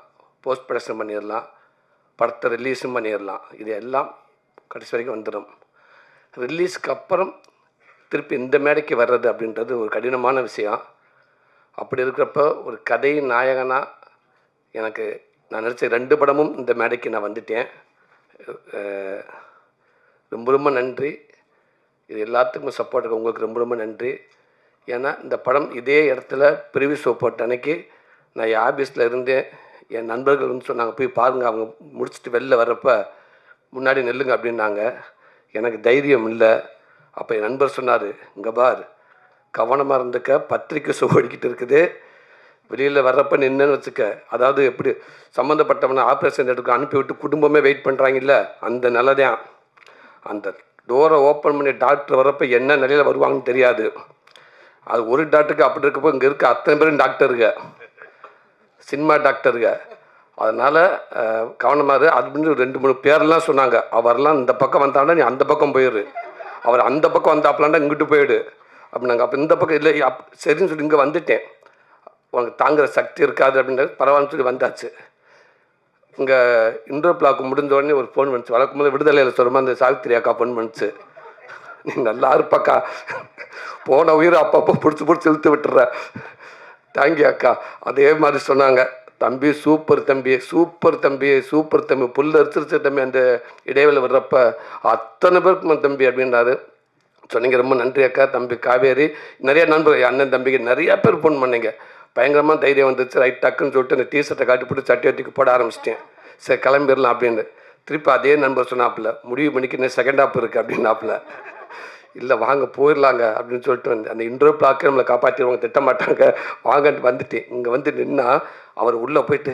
S11: போஸ்ட் ப்ரொடக்ஷன் பண்ணிடலாம், படத்தை ரிலீஸும் பண்ணிடலாம். இது எல்லாம் கடைசி வரைக்கும் வந்துடும். ரிலீஸ்க்கு அப்புறம் திருப்பி இந்த மேடைக்கு வர்றது அப்படின்றது ஒரு கடினமான விஷயம். அப்படி இருக்கிறப்ப ஒரு கதை நாயகனாக எனக்கு நான் நடித்த 2 படமும் இந்த மேடைக்கு நான் வந்துட்டேன். ரொம்ப நன்றி. இது எல்லாத்துக்கும் சப்போர்ட் இருக்கு. உங்களுக்கு ரொம்ப நன்றி. ஏன்னா இந்த படம் இதே இடத்துல ப்ரிவியூ ஷோ போட்ட அன்னைக்கு நான் என் ஆஃபீஸில் இருந்தேன். என் நண்பர்கள் வந்து சொன்னாங்க, போய் பாருங்கள், அவங்க முடிச்சுட்டு வெளில வர்றப்ப முன்னாடி நெல்லுங்க அப்படின்னாங்க. எனக்கு தைரியம் இல்லை. அப்போ என் நண்பர் சொன்னார், இங்கே பார், கவனமாக இருந்துக்க, பத்திரிக்கை ஷோ ஓடிக்கிட்டு இருக்குது, வெளியில் வர்றப்ப நின்றுன்னு வச்சுக்க. அதாவது எப்படி சம்மந்தப்பட்டவனை ஆப்ரேஷன் எடுக்க அனுப்பிவிட்டு குடும்பமே வெயிட் பண்ணுறாங்கல்ல, அந்த நிலைதான். அந்த டோரை ஓப்பன் பண்ணி டாக்டர் வர்றப்ப என்ன நிலையில் வருவாங்கன்னு தெரியாது. அது ஒரு டாக்டருக்கு அப்படி இருக்கப்போ இங்கே இருக்க அத்தனை பேரும் டாக்டருங்க, சினிமா டாக்டருங்க. அதனால் கவனமாக அப்படின்னு 2-3 பேரெல்லாம் சொன்னாங்க. அவரெல்லாம் இந்த பக்கம் வந்தாண்டா நீ அந்த பக்கம் போயிடு, அவர் அந்த பக்கம் வந்தாப்பலாண்டா இங்கிட்டு போயிடு அப்படின்னாங்க. அப்போ இந்த பக்கம் இல்லை, சரின்னு சொல்லி இங்கே வந்துட்டேன். உனக்கு தாங்குகிற சக்தி இருக்காது அப்படின்றது பரவாயில்லன்னு சொல்லி வந்தாச்சு. இங்கே இன்ட்ரோ பிளாக் முடிஞ்ச உடனே ஒரு ஃபோன் வந்துச்சு. வழக்கம் போது விடுதலையில் சொல்லுமா அந்த சாவித்திரி அக்கா ஃபோன் பண்ணிச்சு, நீ நல்லா இருப்பாக்கா, போன உயிரை அப்பப்போ பிடிச்சி இழுத்து விட்டுற, தேங்க்யூ அக்கா. அதே மாதிரி சொன்னாங்க, தம்பி சூப்பர் தம்பி, புல் அரிச்சிருச்சு தம்பி. அந்த இடைவெளி வர்றப்ப அத்தனை பேருக்கு தம்பி அப்படின்னாரு. சொன்னீங்க, ரொம்ப நன்றி அக்கா. தம்பி காவேரி, நிறைய நண்பர்கள், அண்ணன் தம்பிக்கு நிறையா பேர் ஃபோன் பண்ணீங்க. பயங்கரமாக தைரியம் வந்துச்சு. ரைட் டக்குன்னு சொல்லிட்டு அந்த டிஷர்ட்டை காட்டி போட்டு சட்டி வட்டிக்கு போட ஆரம்பிச்சிட்டேன். சரி கிளம்பிடலாம் அப்படின்னு. திருப்பி அதே நண்பர் சொன்னாப்புல, முடிவு பண்ணிக்கு இன்னும் செகண்ட் ஹாப் இருக்குது அப்படின்னாப்புல. இல்லை வாங்க போயிடலாங்க அப்படின்னு சொல்லிட்டு வந்து அந்த இன்ட்ரோ பிளாக்கே நம்மளை காப்பாற்றிடுவாங்க, திட்டமாட்டாங்க, வாங்கன்ட்டு வந்துட்டேன். இங்கே வந்து நின்னா அவர் உள்ளே போயிட்டு,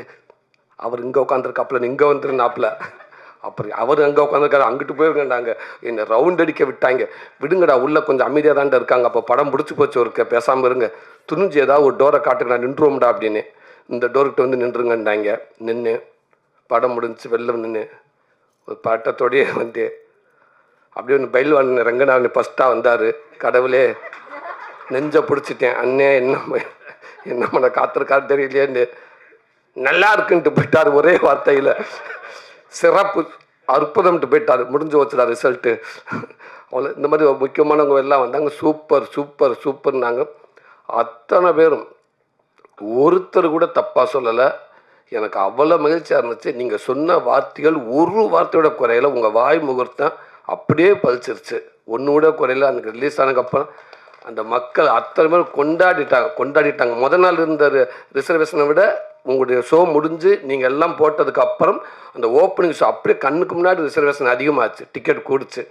S11: அவர் இங்கே உட்காந்துருக்காப்புல, இங்கே வந்துருந்தாப்புல. அப்புறம் அவர் அங்கே உட்காந்துருக்காரு, அங்கிட்டு போயிருக்கேன்டாங்க. என்னை ரவுண்ட் அடிக்க விட்டாங்க. விடுங்கடா, உள்ளே கொஞ்சம் அமைதியாக தான்டா இருக்காங்க, அப்போ படம் பிடிச்சி போச்சு, இருக்க பேசாமல் இருங்க, துணிஞ்சு ஏதாவது ஒரு டோரை காட்டுக்கு நான் நின்றுவோம்டா அப்படின்னு. இந்த டோர்கிட்ட வந்து நின்றுங்கண்டாங்க. நின்று படம் முடிஞ்சு வெளில நின்று ஒரு பட்டத்தோடையே வந்து அப்படியே ஒன்று பயில் வாழ்ந்த ரங்கநாதன் ஃபஸ்ட்டாக வந்தார். கடவுளே நெஞ்சை பிடிச்சிட்டேன். அண்ணே என்ன பண்ண காத்திருக்காரு தெரியலையேன்னு. நல்லா இருக்குன்ட்டு போயிட்டார் ஒரே வார்த்தையில். சிறப்பு அற்புதம்ட்டு போயிட்டார். முடிஞ்சு வச்சுடா ரிசல்ட்டு. அவ்வளோ இந்த மாதிரி முக்கியமானவங்க எல்லாம் வந்தாங்க. சூப்பர் சூப்பர் சூப்பர்னாங்க. அத்தனை பேரும் ஒருத்தர் கூட தப்பாக சொல்லலை. எனக்கு அவ்வளோ மகிழ்ச்சியாக இருந்துச்சு. நீங்கள் சொன்ன வார்த்தைகள் ஒரு வார்த்தையோட குறையில. உங்கள் வாய் முகூர்த்தம் அப்படியே பழிச்சிருச்சு. ஒன்று கூட குறையில. எனக்கு ரிலீஸ் ஆனதுக்கப்புறம் அந்த மக்கள் அத்தனை பேர் கொண்டாடிட்டாங்க. முதல் நாள் இருந்த ரிசர்வேஷனை விட உங்களுடைய ஷோ முடிஞ்சு நீங்கள் எல்லாம் போட்டதுக்கப்புறம் அந்த ஓப்பனிங் ஷோ அப்படியே கண்ணுக்கு முன்னாடி ரிசர்வேஷன் அதிகமாச்சு, டிக்கெட் கூடிச்சு.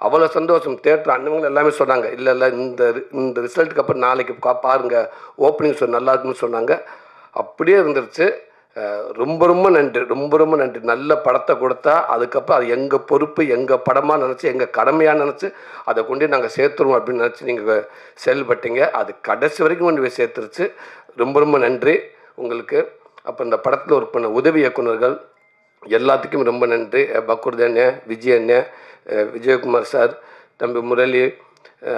S11: அவ்வளோ சந்தோஷம். தேட்டர் அண்ணவங்க எல்லாமே சொன்னாங்க, இல்லை இந்த ரிசல்ட்டுக்கு அப்புறம் நாளைக்கு பாருங்கள் ஓப்பனிங் ஷோ நல்லா இருக்குன்னு சொன்னாங்க. அப்படியே இருந்துருச்சு. ரொம்ப ரொம்ப நன்றி. நல்ல படத்தை கொடுத்தா அதுக்கப்புறம் அது எங்கள் பொறுப்பு, எங்கள் படமாக நினச்சி, எங்கள் கடமையாக நினச்சி அதை கொண்டு நாங்கள் சேர்த்துருவோம் அப்படின்னு நினச்சி நீங்கள் செயல்பட்டீங்க. அது கடைசி வரைக்கும் கொண்டு போய் சேர்த்துருச்சு. ரொம்ப நன்றி உங்களுக்கு. அப்போ இந்த படத்தில் ஒர்க் பண்ண உதவி இயக்குநர்கள் எல்லாத்துக்கும் ரொம்ப நன்றி. பக்குர்தே அண்ணே, விஜய் அண்ணே, விஜயகுமார் சார், தம்பி முரளி,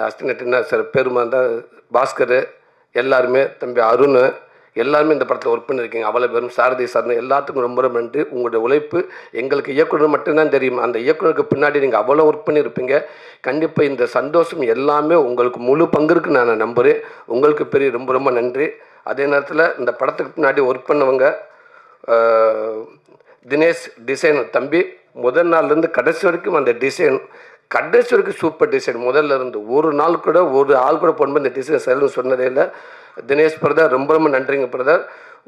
S11: அஸ்தினட்டினா சார், பெருமாந்தா, பாஸ்கர், எல்லாருமே, தம்பி அருண், எல்லாருமே இந்த படத்தில் ஒர்க் பண்ணியிருக்கீங்க. அவ்வளோ பேரும், சாரதி சார்னு எல்லாத்துக்கும் ரொம்ப நன்றி. உங்களுடைய உழைப்பு எங்களுக்கு இயக்குனர் மட்டும்தான் தெரியும். அந்த இயக்குனருக்கு பின்னாடி நீங்கள் அவ்வளோ ஒர்க் பண்ணியிருப்பீங்க. கண்டிப்பாக இந்த சந்தோஷம் எல்லாமே உங்களுக்கு முழு பங்கு இருக்குன்னு நான் நம்புகிறேன். உங்களுக்கு பெரிய ரொம்ப நன்றி. அதே நேரத்தில் இந்த படத்துக்கு பின்னாடி ஒர்க் பண்ணவங்க தினேஷ் டிசைன் தம்பி, முதல் நாள்லேருந்து கடைசி வரைக்கும் அந்த டிசைன் கடைசி வரைக்கும் சூப்பர் டிசைன். முதல்ல இருந்து ஒரு நாள் கூட ஒரு ஆள் கூட போகும்போது இந்த டிசைன் செயல்னு சொன்னதே இல்லை. தினேஷ் பிரதர் ரொம்ப நன்றிங்க brother.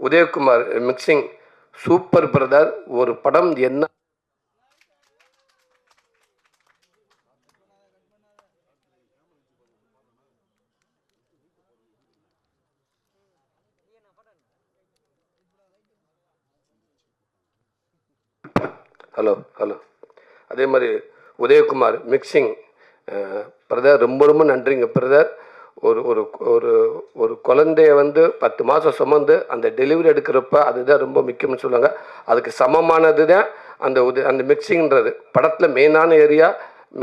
S11: Udayakumar mixing super brother. ஒரு படம் என்ன ஹலோ அதே மாதிரி உதயகுமார் மிக்சிங் பிரதர் ரொம்ப நன்றிங்க பிரதர். ஒரு ஒரு ஒரு ஒரு குழந்தைய 10 மாதம் சுமந்து அந்த டெலிவரி எடுக்கிறப்ப அதுதான் ரொம்ப முக்கியம்னு சொல்லுவாங்க. அதுக்கு சமமானது தான் அந்த மிக்சிங்கிறது. படத்தில் மெயினான ஏரியா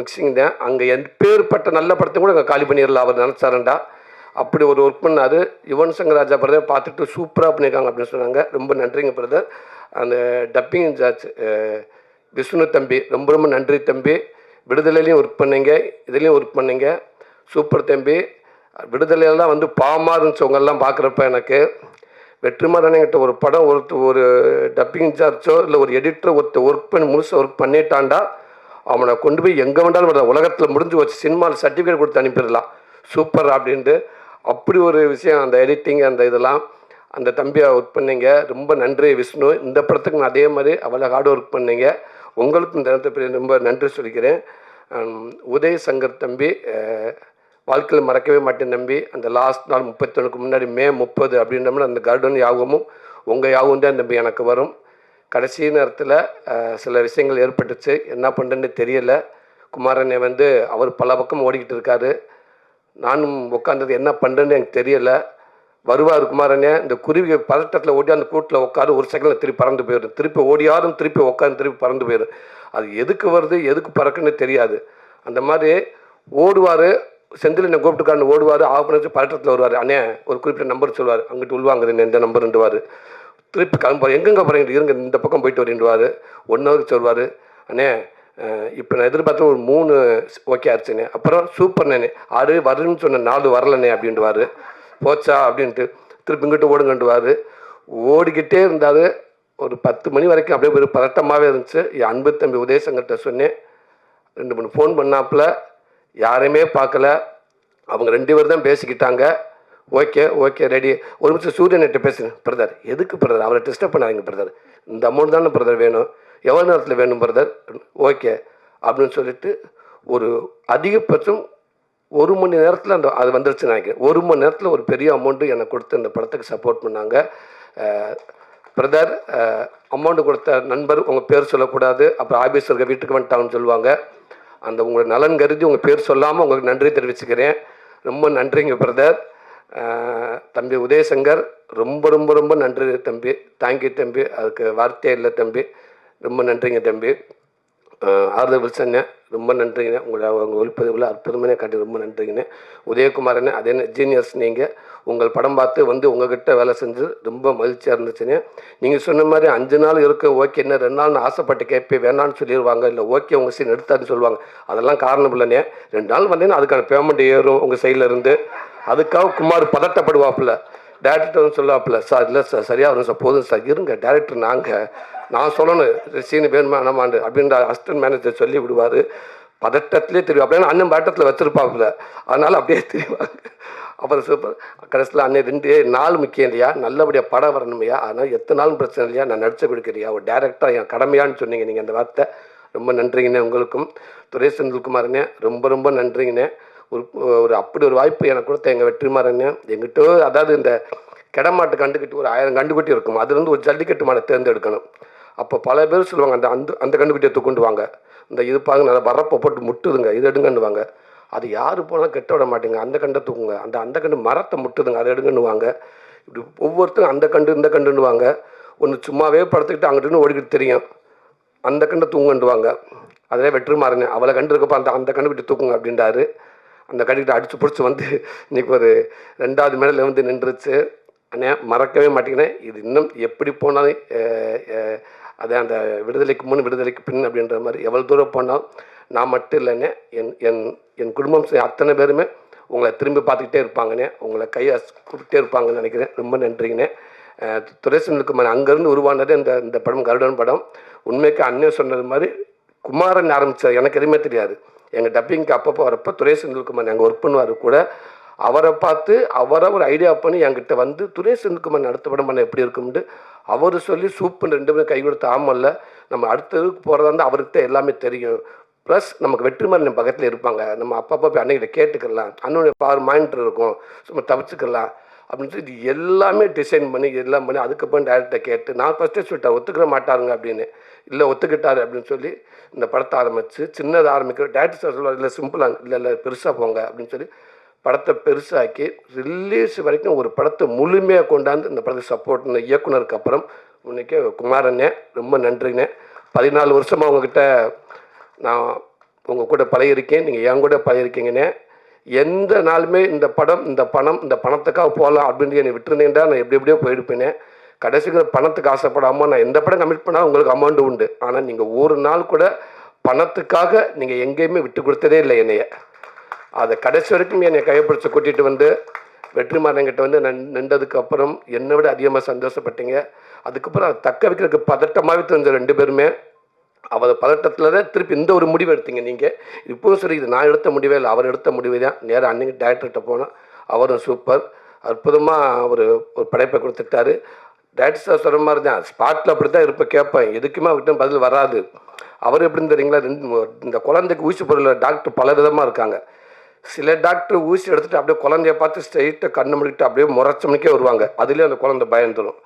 S11: மிக்சிங் தான். அங்கே எப்பேற்பட்ட நல்ல படத்தை கூட அங்கே காலி பண்ணிடலாம் அவர் நினச்சாரண்டா. அப்படி ஒரு ஒர்க் பண்ணார். யுவன் சங்கர் ராஜா பிரதர் பார்த்துட்டு சூப்பராக பண்ணியிருக்காங்க அப்படின்னு சொன்னாங்க. ரொம்ப நன்றிங்க பிரதர். அந்த டப்பிங் இன்சார்ஜ் விஷ்ணு தம்பி ரொம்ப நன்றி தம்பி. விடுதலையிலையும் ஒர்க் பண்ணீங்க, இதுலேயும் ஒர்க் பண்ணீங்க. சூப்பர் தம்பி. விடுதலையெல்லாம் பாவமாக இருந்துச்சவங்கெல்லாம் பார்க்குறப்ப எனக்கு வெற்றிமாறன்கிட்ட ஒரு படம் ஒரு டப்பிங் இன்சார்ஜோ இல்லை ஒரு எடிட்டரோ ஒர்க் பண்ணி முழுசாக ஒர்க் பண்ணிட்டான்டா அவனை கொண்டு போய் எங்கே வேண்டாலும் உலகத்தில் முடிஞ்சு வச்சு சினிமாவில் சர்டிஃபிகேட் கொடுத்து அனுப்பிடலாம் சூப்பர் அப்படின்ட்டு. அப்படி ஒரு விஷயம் அந்த எடிட்டிங் அந்த இதெல்லாம் அந்த தம்பியை ஒர்க் பண்ணீங்க. ரொம்ப நன்றி விஷ்ணு. இந்த படத்துக்கு நான் அதே மாதிரி அவ்வளோ ஹார்ட் ஒர்க் பண்ணீங்க. உங்களுக்கும் இந்த நேரத்தை ரொம்ப நன்றி சொல்லிக்கிறேன். உதய சங்கர் தம்பி வாழ்க்கையில் மறக்கவே மாட்டேன் தம்பி. அந்த லாஸ்ட் நாள் 31க்கு முன்னாடி மே 30 அப்படின்றோம்னா அந்த கருடன் யாகமும் உங்கள் யாகம் தான் தம்பி எனக்கு வரும். கடைசி நேரத்தில் சில விஷயங்கள் ஏற்பட்டுச்சு, என்ன பண்ணுறேன்னு தெரியலை. குமாரனை அவர் பல பக்கம் ஓடிக்கிட்டு இருக்காரு. நானும் உட்காந்தது என்ன பண்ணுறேன்னு எனக்கு தெரியலை. வருவார் குமாரனே, இந்த குருவி பதட்டத்தில் ஓடி அந்த கூட்டில் உட்காரு, ஒரு செகண்டில் திருப்பி பறந்து போயிடும். திருப்பி ஓடியாரும் திருப்பி உட்காந்து திருப்பி பறந்து போயிடும். அது எதுக்கு வருது எதுக்கு பறக்குன்னு தெரியாது. அந்த மாதிரி ஓடுவார். செந்தில் என்னை கூப்பிட்டுக்காரன்னு ஓடுவார். ஆஃப் பண்ணி வச்சு பதட்டத்தில் வருவார். அண்ணே ஒரு குறிப்பிட்ட நம்பர் சொல்லுவார், அங்கிட்டு உள்வாங்குறேன் எந்த நம்பருண்டுவார். திருப்பி கிளம்புவார். எங்கெங்கே போகிறீங்க இருங்க இந்த பக்கம் போயிட்டு வரேன்டுவார். 1 ஹவருக்கு சொல்வார். அண்ணே இப்போ நான் எதிர்பார்த்து ஒரு 3 ஓகே ஆச்சுண்ணே. அப்புறம் சூப்பர்ண்ணே 6 வருன்னு சொன்ன 4 வரலண்ணே அப்படின்ட்டுவார். போச்சா அப்படின்ட்டு திருப்பி இங்கிட்டு ஓடுங்கண்டுவார். ஓடிக்கிட்டே இருந்தார். ஒரு 10 மணி வரைக்கும் அப்படியே ஒரு பதட்டமாகவே இருந்துச்சு. என் அன்பு தம்பி உதயசங்கர்கிட்ட சொன்னேன். 2-3 ஃபோன் பண்ணாப்புல யாரையுமே பார்க்கல. அவங்க 2 பேர் தான் பேசிக்கிட்டாங்க. Okay ready. ஒரு நிமிஷம் சூரியன்கிட்ட பேசுகிறேன். பிரதர் எதுக்கு பிரதர் அவரை டிஸ்டர்ப் பண்ணாதீங்க பிரதர், இந்த அமௌண்ட் தானே பிரதர் வேணும், எவ்வளோ நேரத்தில் வேணும் பிரதர், ஓகே அப்படின்னு சொல்லிட்டு ஒரு அதிகபட்சம் 1 மணி நேரத்தில் அது வந்துருச்சுன்னு நினைக்கிறேன். 1 மணி நேரத்தில் ஒரு பெரிய அமௌண்ட்டு எனக்கு கொடுத்து அந்த படத்துக்கு சப்போர்ட் பண்ணாங்க. பிரதர் அமௌண்ட்டு கொடுத்த நண்பர் உங்கள் பேர் சொல்லக்கூடாது, அப்புறம் ஆஃபீஸருக்கு வீட்டுக்கு வந்துட்டாங்கன்னு சொல்லுவாங்க. அந்த உங்களை நலன் கருதி உங்கள் பேர் சொல்லாமல் உங்களுக்கு நன்றி தெரிவிச்சுக்கிறேன். ரொம்ப நன்றிங்க பிரதர். தம்பி உதயசங்கர் ரொம்ப நன்றி தம்பி. தேங்க்யூ தம்பி. அதுக்கு வார்த்தையே இல்லை தம்பி. ரொம்ப நன்றிங்க தம்பி. ஆறுதல் அண்ணே ரொம்ப நன்றிங்கண்ணே. உங்கள் ஒளிப்பதிவில் அற்புதமான காட்டி ரொம்ப நன்றிங்கண்ணே. உதயகுமாரண்ணே அதே ஜீனியர்ஸ். நீங்கள் உங்கள் படம் பார்த்து வந்து உங்கள்கிட்ட வேலை செஞ்சு ரொம்ப மகிழ்ச்சியாக இருந்துச்சுண்ணே. நீங்கள் சொன்ன மாதிரி 5 நாள் இருக்க ஓகே, என்ன 2 நாள்னு ஆசைப்பட்டு கேட்பேன், வேணான்னு சொல்லிடுவாங்க, இல்லை ஓகே உங்கள் சீன் எடுத்தாருன்னு சொல்லுவாங்க. அதெல்லாம் காரணம் இல்லைண்ணே. 2 நாள் வந்தீங்கன்னா அதுக்கான பேமெண்ட் ஏறும் உங்கள் சைடில் இருந்து. அதுக்காக குமார் பதட்டப்படுவாப்பில்ல, டேரக்டர் வந்து சொல்லுவாப்பில்ல, சார் இல்லை சார் சரியாக வரும் சார், போதும் சார் இருங்க டேரக்டர் நான் சொல்லணும் சீனு வேணுமா நம்மாண்டு அப்படின்ற அசிஸ்டன்ட் மேனேஜர் சொல்லி விடுவார். பதட்டத்திலே தெரியும், அப்படின்னா அண்ணன் பதட்டத்தில் வச்சுருப்பாப்புல, அதனால் அப்படியே தெரியுவாங்க. அப்புறம் சூப்பர் கடைசியில் அண்ணன் 2 நாள் முக்கியம் இல்லையா, நல்லபடியாக படம் வரணுமையா, அதனால் எத்தனை நாளும் பிரச்சனை இல்லையா, நான் நடிச்சு கொடுக்குறியா, ஒரு டேரக்டராக என் கடமையான்னு சொன்னீங்க நீங்கள் அந்த வார்த்தை. ரொம்ப நன்றிங்கண்ணே. உங்களுக்கும் துரை செந்தில்குமாரண்ணே ரொம்ப ரொம்ப நன்றிங்கண்ணே. ஒரு அப்படி ஒரு வாய்ப்பு எனக்கு கொடுத்த எங்கள் வெற்றிமாறண்ணே. எங்கிட்ட அதாவது இந்த கிடமாட்டு கண்டுக்கிட்டு ஒரு 1000 கண்டுக்குட்டி இருக்கும், அதுலேருந்து ஒரு ஜல்லிக்கட்டு மாடை தேர்ந்தெடுக்கணும். அப்போ பல பேர் சொல்லுவாங்க அந்த கண்டுக்குட்டியை தூக்குண்டு வாங்க, இந்த இது பாருங்க நல்லா வரப்போ போட்டு முட்டுதுங்க, இது எடுங்கன்னுவாங்க. அது யார் போனாலும் கெட்ட விட மாட்டேங்க, அந்த கண்டை தூக்குங்க, அந்த கண்டு மரத்தை முட்டுதுங்க, அதை எடுங்கன்னுவாங்க. இப்படி ஒவ்வொருத்தரும் அந்த கண்டு இந்த கண்டுன்னுவாங்க. ஒன்று சும்மாவே படுத்துக்கிட்டு அங்கிட்டு ஓடிக்கிட்டு தெரியும், அந்த கண்டை தூங்குண்டுவாங்க. அதிலே வெற்றிமாறனே அவளை கண்டு இருக்கப்போ அந்த கண்டுக்கிட்டு தூக்குங்க அப்படின்றாரு. அந்த கண்டுக்கிட்ட அடித்து பிடிச்சி வந்து இன்றைக்கி ஒரு 2வது மேடையில் வந்து நின்றுச்சு. அண்ணே மறக்கவே மாட்டேங்கிறேன். இது இன்னும் எப்படி போனாலும் அதே அந்த விடுதலைக்கு முன் விடுதலைக்கு பின் அப்படின்ற மாதிரி எவ்வளோ தூரம் போனாலும் நான் மட்டும் இல்லைண்ணே, என் குடும்பம் அத்தனை பேருமே உங்களை திரும்பி பார்த்துக்கிட்டே இருப்பாங்கண்ணே, உங்களை கையை கூப்பிட்டே இருப்பாங்கன்னு நினைக்கிறேன். ரொம்ப நன்றிங்கண்ணே. துரை செந்தில்குமார் அங்கேருந்து உருவானது இந்த படம் கருடன் படம். உண்மைக்கு அண்ணன் சொன்னது மாதிரி குமாரன் ஆரம்பித்தார், எனக்கு எதுவுமே தெரியாது. எங்கள் டப்பிங்க்கு அப்பப்போ வரப்போ துரை செந்தில்குமார் எங்கள் ஒர்க் பண்ணுவார் கூட, அவரை பார்த்து அவரை ஒரு ஐடியா பண்ணி என்கிட்ட வந்து துரை செந்தில்குமார் அடுத்த படம் பண்ண எப்படி இருக்கும்ட்டு அவர் சொல்லி சூப்பர் 2 பேரும் கை கொடுத்து ஆமல்ல நம்ம அடுத்ததுக்கு போகிறதா இருந்தால் அவருக்கு தான் எல்லாமே தெரியும். ப்ளஸ் நமக்கு வெற்றிமாறன் பக்கத்தில் இருப்பாங்க, நம்ம அப்பப்போ போய் அன்னைக்கிட்ட கேட்டுக்கலாம், அண்ணனுடைய பவர் மானிட்டர் இருக்கும், சும்மா தவிச்சுக்கலாம் அப்படின்னு சொல்லி இது எல்லாமே டிசைன் பண்ணி எல்லாம் பண்ணி அதுக்கப்புறம் டேரக்டரை கேட்டு நான் ஃபஸ்ட்டே சொல்லிட்டேன் ஒத்துக்கிற மாட்டாருங்க அப்படின்னு. இல்லை ஒத்துக்கிட்டாரு அப்படின்னு சொல்லி இந்த படத்தை ஆரம்பித்து சின்னதாக ஆரம்பிக்கிற டேரக்டர் சார் சொல்லுவார், இல்லை சிம்பிளாக இல்லை பெருசாக போங்க அப்படின்னு சொல்லி படத்தை பெருசாக்கி ரிலீஸ் வரைக்கும் ஒரு படத்தை முழுமையாக கொண்டாந்து இந்த படத்தை சப்போர்ட் இந்த இயக்குனருக்கு அப்புறம் இன்னைக்கு குமாரண்ணே ரொம்ப நன்றிண்ணே. 14 வருஷமாக உங்ககிட்ட நான் உங்கள் கூட பழகிருக்கேன், நீங்கள் என் கூட பழகிருக்கீங்கண்ணே. எந்த நாளுமே இந்த படம் இந்த பணத்துக்காக போகலாம் அப்படின்னு என்னை விட்டுருந்தேன்டா நான் எப்படியோ போயிருப்பேனே. கடைசிக்கு பணத்துக்கு ஆசைப்படாமல் நான் எந்த படம் கமிட் பண்ணால் உங்களுக்கு அமௌண்ட் உண்டு, ஆனால் நீங்கள் ஒரு நாள் கூட பணத்துக்காக நீங்கள் எங்கேயுமே விட்டு கொடுத்ததே இல்லை என்னைய. அதை கடைசி வரைக்கும் என்னை கைப்பிடிச்சு கூட்டிகிட்டு வந்து வெற்றிமாறன்கிட்ட வந்து நின்றதுக்கு அப்புறம் என்னை விட அதிகமாக சந்தோஷப்பட்டீங்க. அதுக்கப்புறம் அதை தக்க வைக்கிறதுக்கு பதட்டமாகவே தெரிஞ்ச 2 பேருமே அவர் பதட்டத்தில் தான் திருப்பி இந்த ஒரு முடிவு எடுத்தீங்க நீங்கள். இப்போவும் சரி, இது நான் எடுத்த முடிவே இல்லை, அவர் எடுத்த முடிவு தான். நேராக அன்றைக்கி டேரக்டர்கிட்ட போனால் அவரும் சூப்பர் அற்புதமாக ஒரு படைப்பை கொடுத்துட்டாரு. டேரக்டர் சார் சொல்கிற மாதிரி தான் ஸ்பாட்டில் அப்படி தான் இருப்பேன், கேட்பேன், எதுக்குமே அவர்கிட்ட பதில் வராது. அவர் எப்படின்னு தெரியுங்களா, இந்த குழந்தைக்கு ஊசி போடல டாக்டர் பல விதமாக இருக்காங்க. சில டாக்டர் ஊசி எடுத்துகிட்டு அப்படியே குழந்தைய பார்த்து ஸ்ட்ரெயிட்டாக கண்ணு முடிக்கிட்டு அப்படியே முறைச்சமணிக்கே வருவாங்க, அதுலேயே அந்த குழந்தை பயந்துடும்.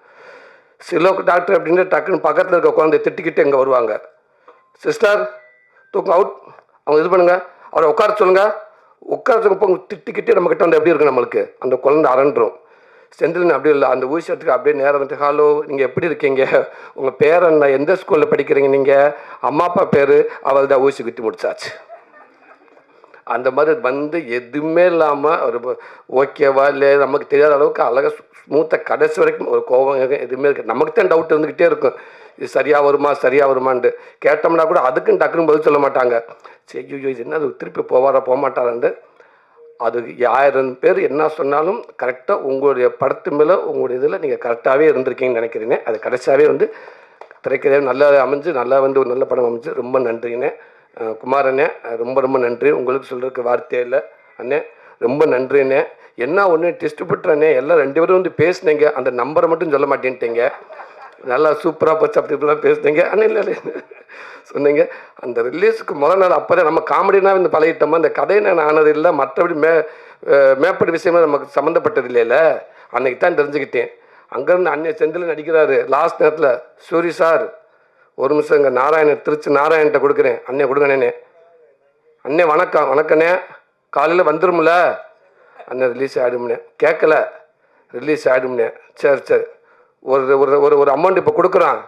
S11: சில டாக்டர் அப்படின்னா டக்குன்னு பக்கத்தில் இருக்க குழந்தைய திட்டிக்கிட்டு இங்கே வருவாங்க, சிஸ்டர் தூக்கம் அவுட், அவங்க இது பண்ணுங்கள், அவரை உட்கார சொல்லுங்கள், உட்கார சொல்லுங்க, திட்டிக்கிட்டே நம்மக்கிட்ட வந்து எப்படி இருக்கு நம்மளுக்கு அந்த குழந்தை அரண்டுரும். செந்தில் அப்படி இல்லை, அந்த ஊசி எடுத்துக்கு அப்படியே நேரம் வந்துட்டு, ஹலோ நீங்கள் எப்படி இருக்கீங்க, உங்கள் பேர் என்ன, எந்த ஸ்கூலில் படிக்கிறீங்க, நீங்கள் அம்மா அப்பா பேர், அவள் தான் ஊசி குத்தி முடிச்சாச்சு. அந்த மாதிரி வந்து எதுவுமே இல்லாமல் ஒரு ஓகேவா இல்லை நமக்கு தெரியாத அளவுக்கு அழகாக ஸ்மூத்தாக கடைசி வரைக்கும் ஒரு கோபம் எதுவுமே இருக்குது. நமக்கு தான் டவுட் இருந்துக்கிட்டே இருக்கும், இது சரியாக வருமான்ட்டு கேட்டோம்னா கூட அதுக்குன்னு டக்குன்னு பதில் சொல்ல மாட்டாங்க. சரி ஐயோ இது என்ன அது திருப்பி போவாரா போக மாட்டாரான்ட்டு. அது 1000 பேர் என்ன சொன்னாலும் கரெக்டாக உங்களுடைய படத்து மேலே உங்களுடைய இதில் நீங்கள் கரெக்டாகவே இருந்திருக்கீங்கன்னு நினைக்கிறீங்க. அது கடைசியாகவே வந்து திரைக்கதையாக நல்லா அமைஞ்சு நல்லா வந்து ஒரு நல்ல படம் அமைஞ்சு ரொம்ப நன்றிங்கண்ணே. குமாரண்ணே ரொம்ப ரொம்ப நன்றி, உங்களுக்கு சொல்கிறதுக்கு வார்த்தையே இல்லை அண்ணே, ரொம்ப நன்றிண்ணே. என்ன ஒன்று டிஸ்ட்ரிபியூட்டர் எல்லாம் 2 பேரும் வந்து பேசுனீங்க, அந்த நம்பரை மட்டும் சொல்ல மாட்டேன்ட்டீங்க, நல்லா சூப்பராக போச்சு அப்படி இப்படிலாம் பேசுனீங்க அண்ணே. இல்லை சொன்னீங்க அந்த ரிலீஸுக்கு முதல் நாள் அப்போ தான் நம்ம காமெடினா இந்த பழகிட்டோமா, அந்த கதை நான் ஆனது இல்லை, மற்றபடி மேற்படி விஷயமா நமக்கு சம்மந்தப்பட்டது இல்லைல்ல, அன்றைக்கி தான் தெரிஞ்சுக்கிட்டேன். அங்கேருந்து அண்ணே செந்தில் நடிக்கிறாரு லாஸ்ட் நேரத்தில், சூரி சார் ஒரு நிமிஷம் இங்கே திருச்சி நாராயண்கிட்ட கொடுக்குறேன், அண்ணே கொடுங்கண்ணே, அண்ணே வணக்கம் வணக்கண்ணே, காலையில் வந்துடும்ல அண்ணே, ரிலீஸ் ஆகிடும்ண்ணே, கேட்கல ரிலீஸ் ஆகிடும்ண்ணே, சரி சரி ஒரு ஒரு ஒரு அமௌண்ட் இப்போ கொடுக்குறான்,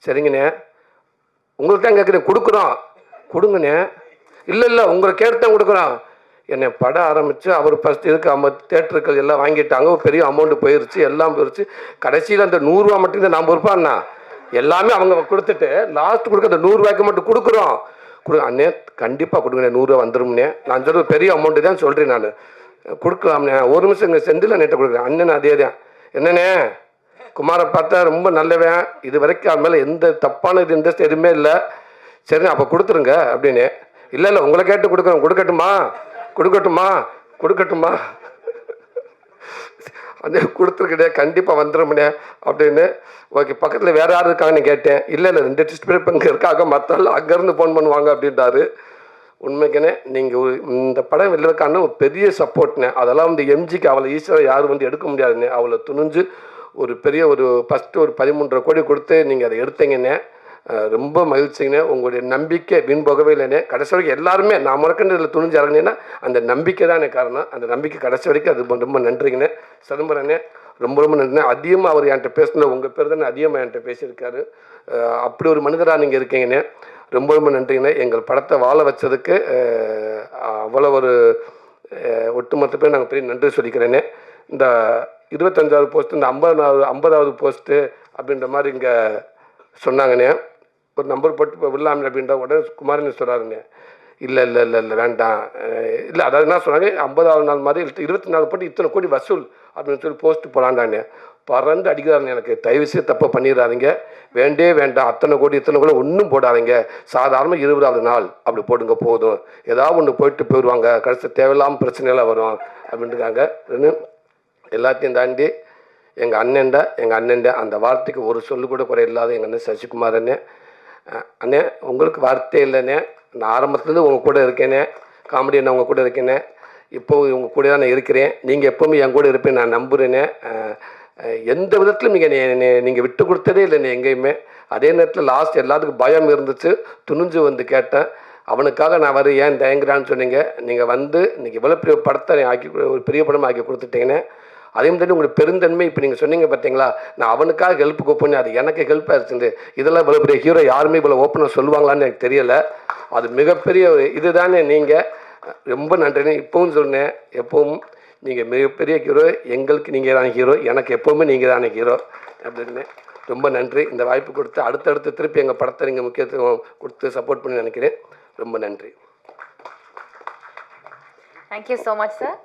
S11: சரிங்கண்ணே உங்களுக்கு தான் கேட்குறேன், கொடுக்குறோம் கொடுங்கண்ணே. இல்லை உங்களை கேட்டு தான் கொடுக்குறோம். என்னை படம் ஆரம்பித்து அவர் ஃபஸ்ட் இதுக்கு தேட்டருக்கள் எல்லாம் வாங்கிட்டாங்க, பெரிய அமௌண்ட்டு போயிடுச்சு, எல்லாம் போயிடுச்சு. கடைசியில் அந்த 100 ரூபா மட்டும்தான் நான் பொறுப்பாண்ணா, எல்லாமே அவங்க கொடுத்துட்டு லாஸ்ட் கொடுக்க அந்த 100 ரூபாய்க்கு மட்டும் கொடுக்குறோம். அண்ணே கண்டிப்பாக கொடுங்கண்ணே, 100 ரூபா வந்துடும்ண்ணே. நான் சொல்கிறது பெரிய அமௌண்ட்டு தான் சொல்கிறேன், நான் கொடுக்கலாம்ண்ணே. ஒரு நிமிஷம் இங்கே செந்தில் நேற்று கொடுக்குறேன். அண்ணன் அதே தான். என்னண்ணே குமாரை பார்த்தா ரொம்ப நல்லவன், இது வரைக்கும் அது மேலே எந்த தப்பான இது இன்ட்ரெஸ்ட் எதுவுமே இல்லை, சரி அப்போ கொடுத்துருங்க அப்படின்னு. இல்லை உங்களை கேட்டு கொடுக்குறோம், கொடுக்கட்டுமா அதே கொடுத்துருக்கே, கண்டிப்பாக வந்துடும்ண்ணே அப்படின்னு. ஓகே, பக்கத்தில் வேறு யாரும் இருக்காங்கன்னு கேட்டேன். இல்லை 2 டெஸ்ட் பேர் இப்போ இங்கே இருக்காங்க, மற்றெல்லாம் அங்கேருந்து ஃபோன் பண்ணுவாங்க அப்படின்றாரு. உண்மைக்குன்னே நீங்கள் இந்த படம் வெளிவக்கான ஒரு பெரிய சப்போர்ட்னே. அதெல்லாம் வந்து எம்ஜிக்கு அவ்வளோ ஈஸியாக யாரும் வந்து எடுக்க முடியாதுண்ணே. அவ்வளோ துணிஞ்சு ஒரு பெரிய ஒரு ஃபஸ்ட்டு ஒரு 13.5 கோடி கொடுத்து நீங்கள் அதை எடுத்தீங்கண்ணே. ரொம்ப மகிழ்ச்சிங்கண்ணே. உங்களுடைய நம்பிக்கை வீண் போகவே இல்லைண்ணே. கடைசி வரைக்கும் எல்லாருமே நான் முறக்கண்டு இதில் துணிஞ்சு இறங்கினேன்னா அந்த நம்பிக்கை தான் எனக்கு காரணம். அந்த நம்பிக்கை கடைசி வரைக்கும் அது ரொம்ப நன்றிங்கண்ணே. சிதம்பரண்ணே ரொம்ப நன்றிண்ணே. அதிகமாக அவர் என்கிட்ட பேசினது உங்கள் பேர் தானே அதிகமாக என்கிட்ட பேசியிருக்காரு. அப்படி ஒரு மனிதராக நீங்கள் இருக்கீங்கண்ணே. ரொம்ப நன்றிங்கண்ணே. எங்கள் படத்தை வாழ வச்சதுக்கு அவ்வளோ ஒரு ஒட்டுமொத்த பேர் நாங்கள் பெரிய நன்றி சொல்லிக்கிறேன்னே. இந்த 25வது போஸ்ட்டு, இந்த 50வது போஸ்ட்டு அப்படின்ற மாதிரி இங்கே சொன்னாங்கண்ணே. ஒரு நம்பர் போட்டு இப்போ விடலாமே அப்படின்ற உடனே குமாரன் சொல்கிறாருண்ணே. இல்லை வேண்டாம். இல்லை அதாவது என்ன சொன்னாங்க, 50வது நாள் மாதிரி 24 போட்டு இத்தனை கோடி வசூல் அப்படின்னு சொல்லி போஸ்ட்டு போகலான்டாண்ணே. பறந்து அடிக்கிறாருங்க. எனக்கு தயவுசெய்து தப்பை பண்ணிடாதீங்க, வேண்டாம். அத்தனை கோடி ஒன்றும் போடாதீங்க, சாதாரணமாக 20வது நாள் அப்படி போடுங்க போதும். ஏதாவது ஒன்று போயிடுவாங்க, கடைசி தேவையில்லாமல் பிரச்சனையெல்லாம் வரும் அப்படின்ட்டுருக்காங்க. எல்லாத்தையும் தாண்டி எங்கள் அண்ணன்ட அந்த வார்த்தைக்கு ஒரு சொல்லு கூட குறை இல்லாத எங்கள் அண்ணன் சசிகுமார் அண்ணே உங்களுக்கு வார்த்தை இல்லைண்ணே. நான் ஆரம்பத்துலேருந்து உங்கள் கூட இருக்கேனே, காமெடி என்ன உங்கள் கூட இருக்கேனே, இப்போது உங்கள் கூட தான் நான் இருக்கிறேன். நீங்கள் எப்போவுமே என் கூட இருப்பேன் நான் நம்புகிறேனே. எந்த விதத்திலும் நீங்கள் விட்டு கொடுத்ததே இல்லைண்ணே எங்கேயுமே. அதே நேரத்தில் லாஸ்ட் எல்லாத்துக்கும் பயம் இருந்துச்சு, துணிஞ்சு வந்து கேட்டேன். அவனுக்காக நான் வர ஏன் தயங்குறான்னு சொன்னீங்க. நீங்கள் வந்து இன்றைக்கி இவ்வளோ பெரிய படத்தை ஆக்கி ஒரு பெரிய படமாக ஆக்கி கொடுத்துட்டீங்கன்னு. அதே மாதிரி உங்களுக்கு பெருந்தன்மை இப்போ நீங்கள் சொன்னீங்க பார்த்தீங்களா, நான் அவனுக்காக ஹெல்ப் கூப்பிட்டு அது எனக்கு ஹெல்ப் ஆயிடுச்சு. இதெல்லாம் இவ்வளோ பெரிய ஹீரோ யாருமே இவ்வளோ ஓப்பனாக சொல்லுவாங்களான்னு எனக்கு தெரியலை. அது மிகப்பெரிய இதுதானே. நீங்கள் ரொம்ப நன்றினே. இப்போவும் சொன்னேன், எப்பவும் நீங்கள் மிகப்பெரிய ஹீரோ, எங்களுக்கு நீங்கள் தானே ஹீரோ, எனக்கு எப்போவுமே நீங்கள் தானே ஹீரோ அப்படின்னு. ரொம்ப நன்றி இந்த வாய்ப்பு கொடுத்து அடுத்தடுத்து திருப்பி எங்கள் படத்தை நீங்கள் முக்கியத்துவம் கொடுத்து சப்போர்ட் பண்ணி நினைக்கிறேன். ரொம்ப நன்றி.
S3: Thank you so much sir.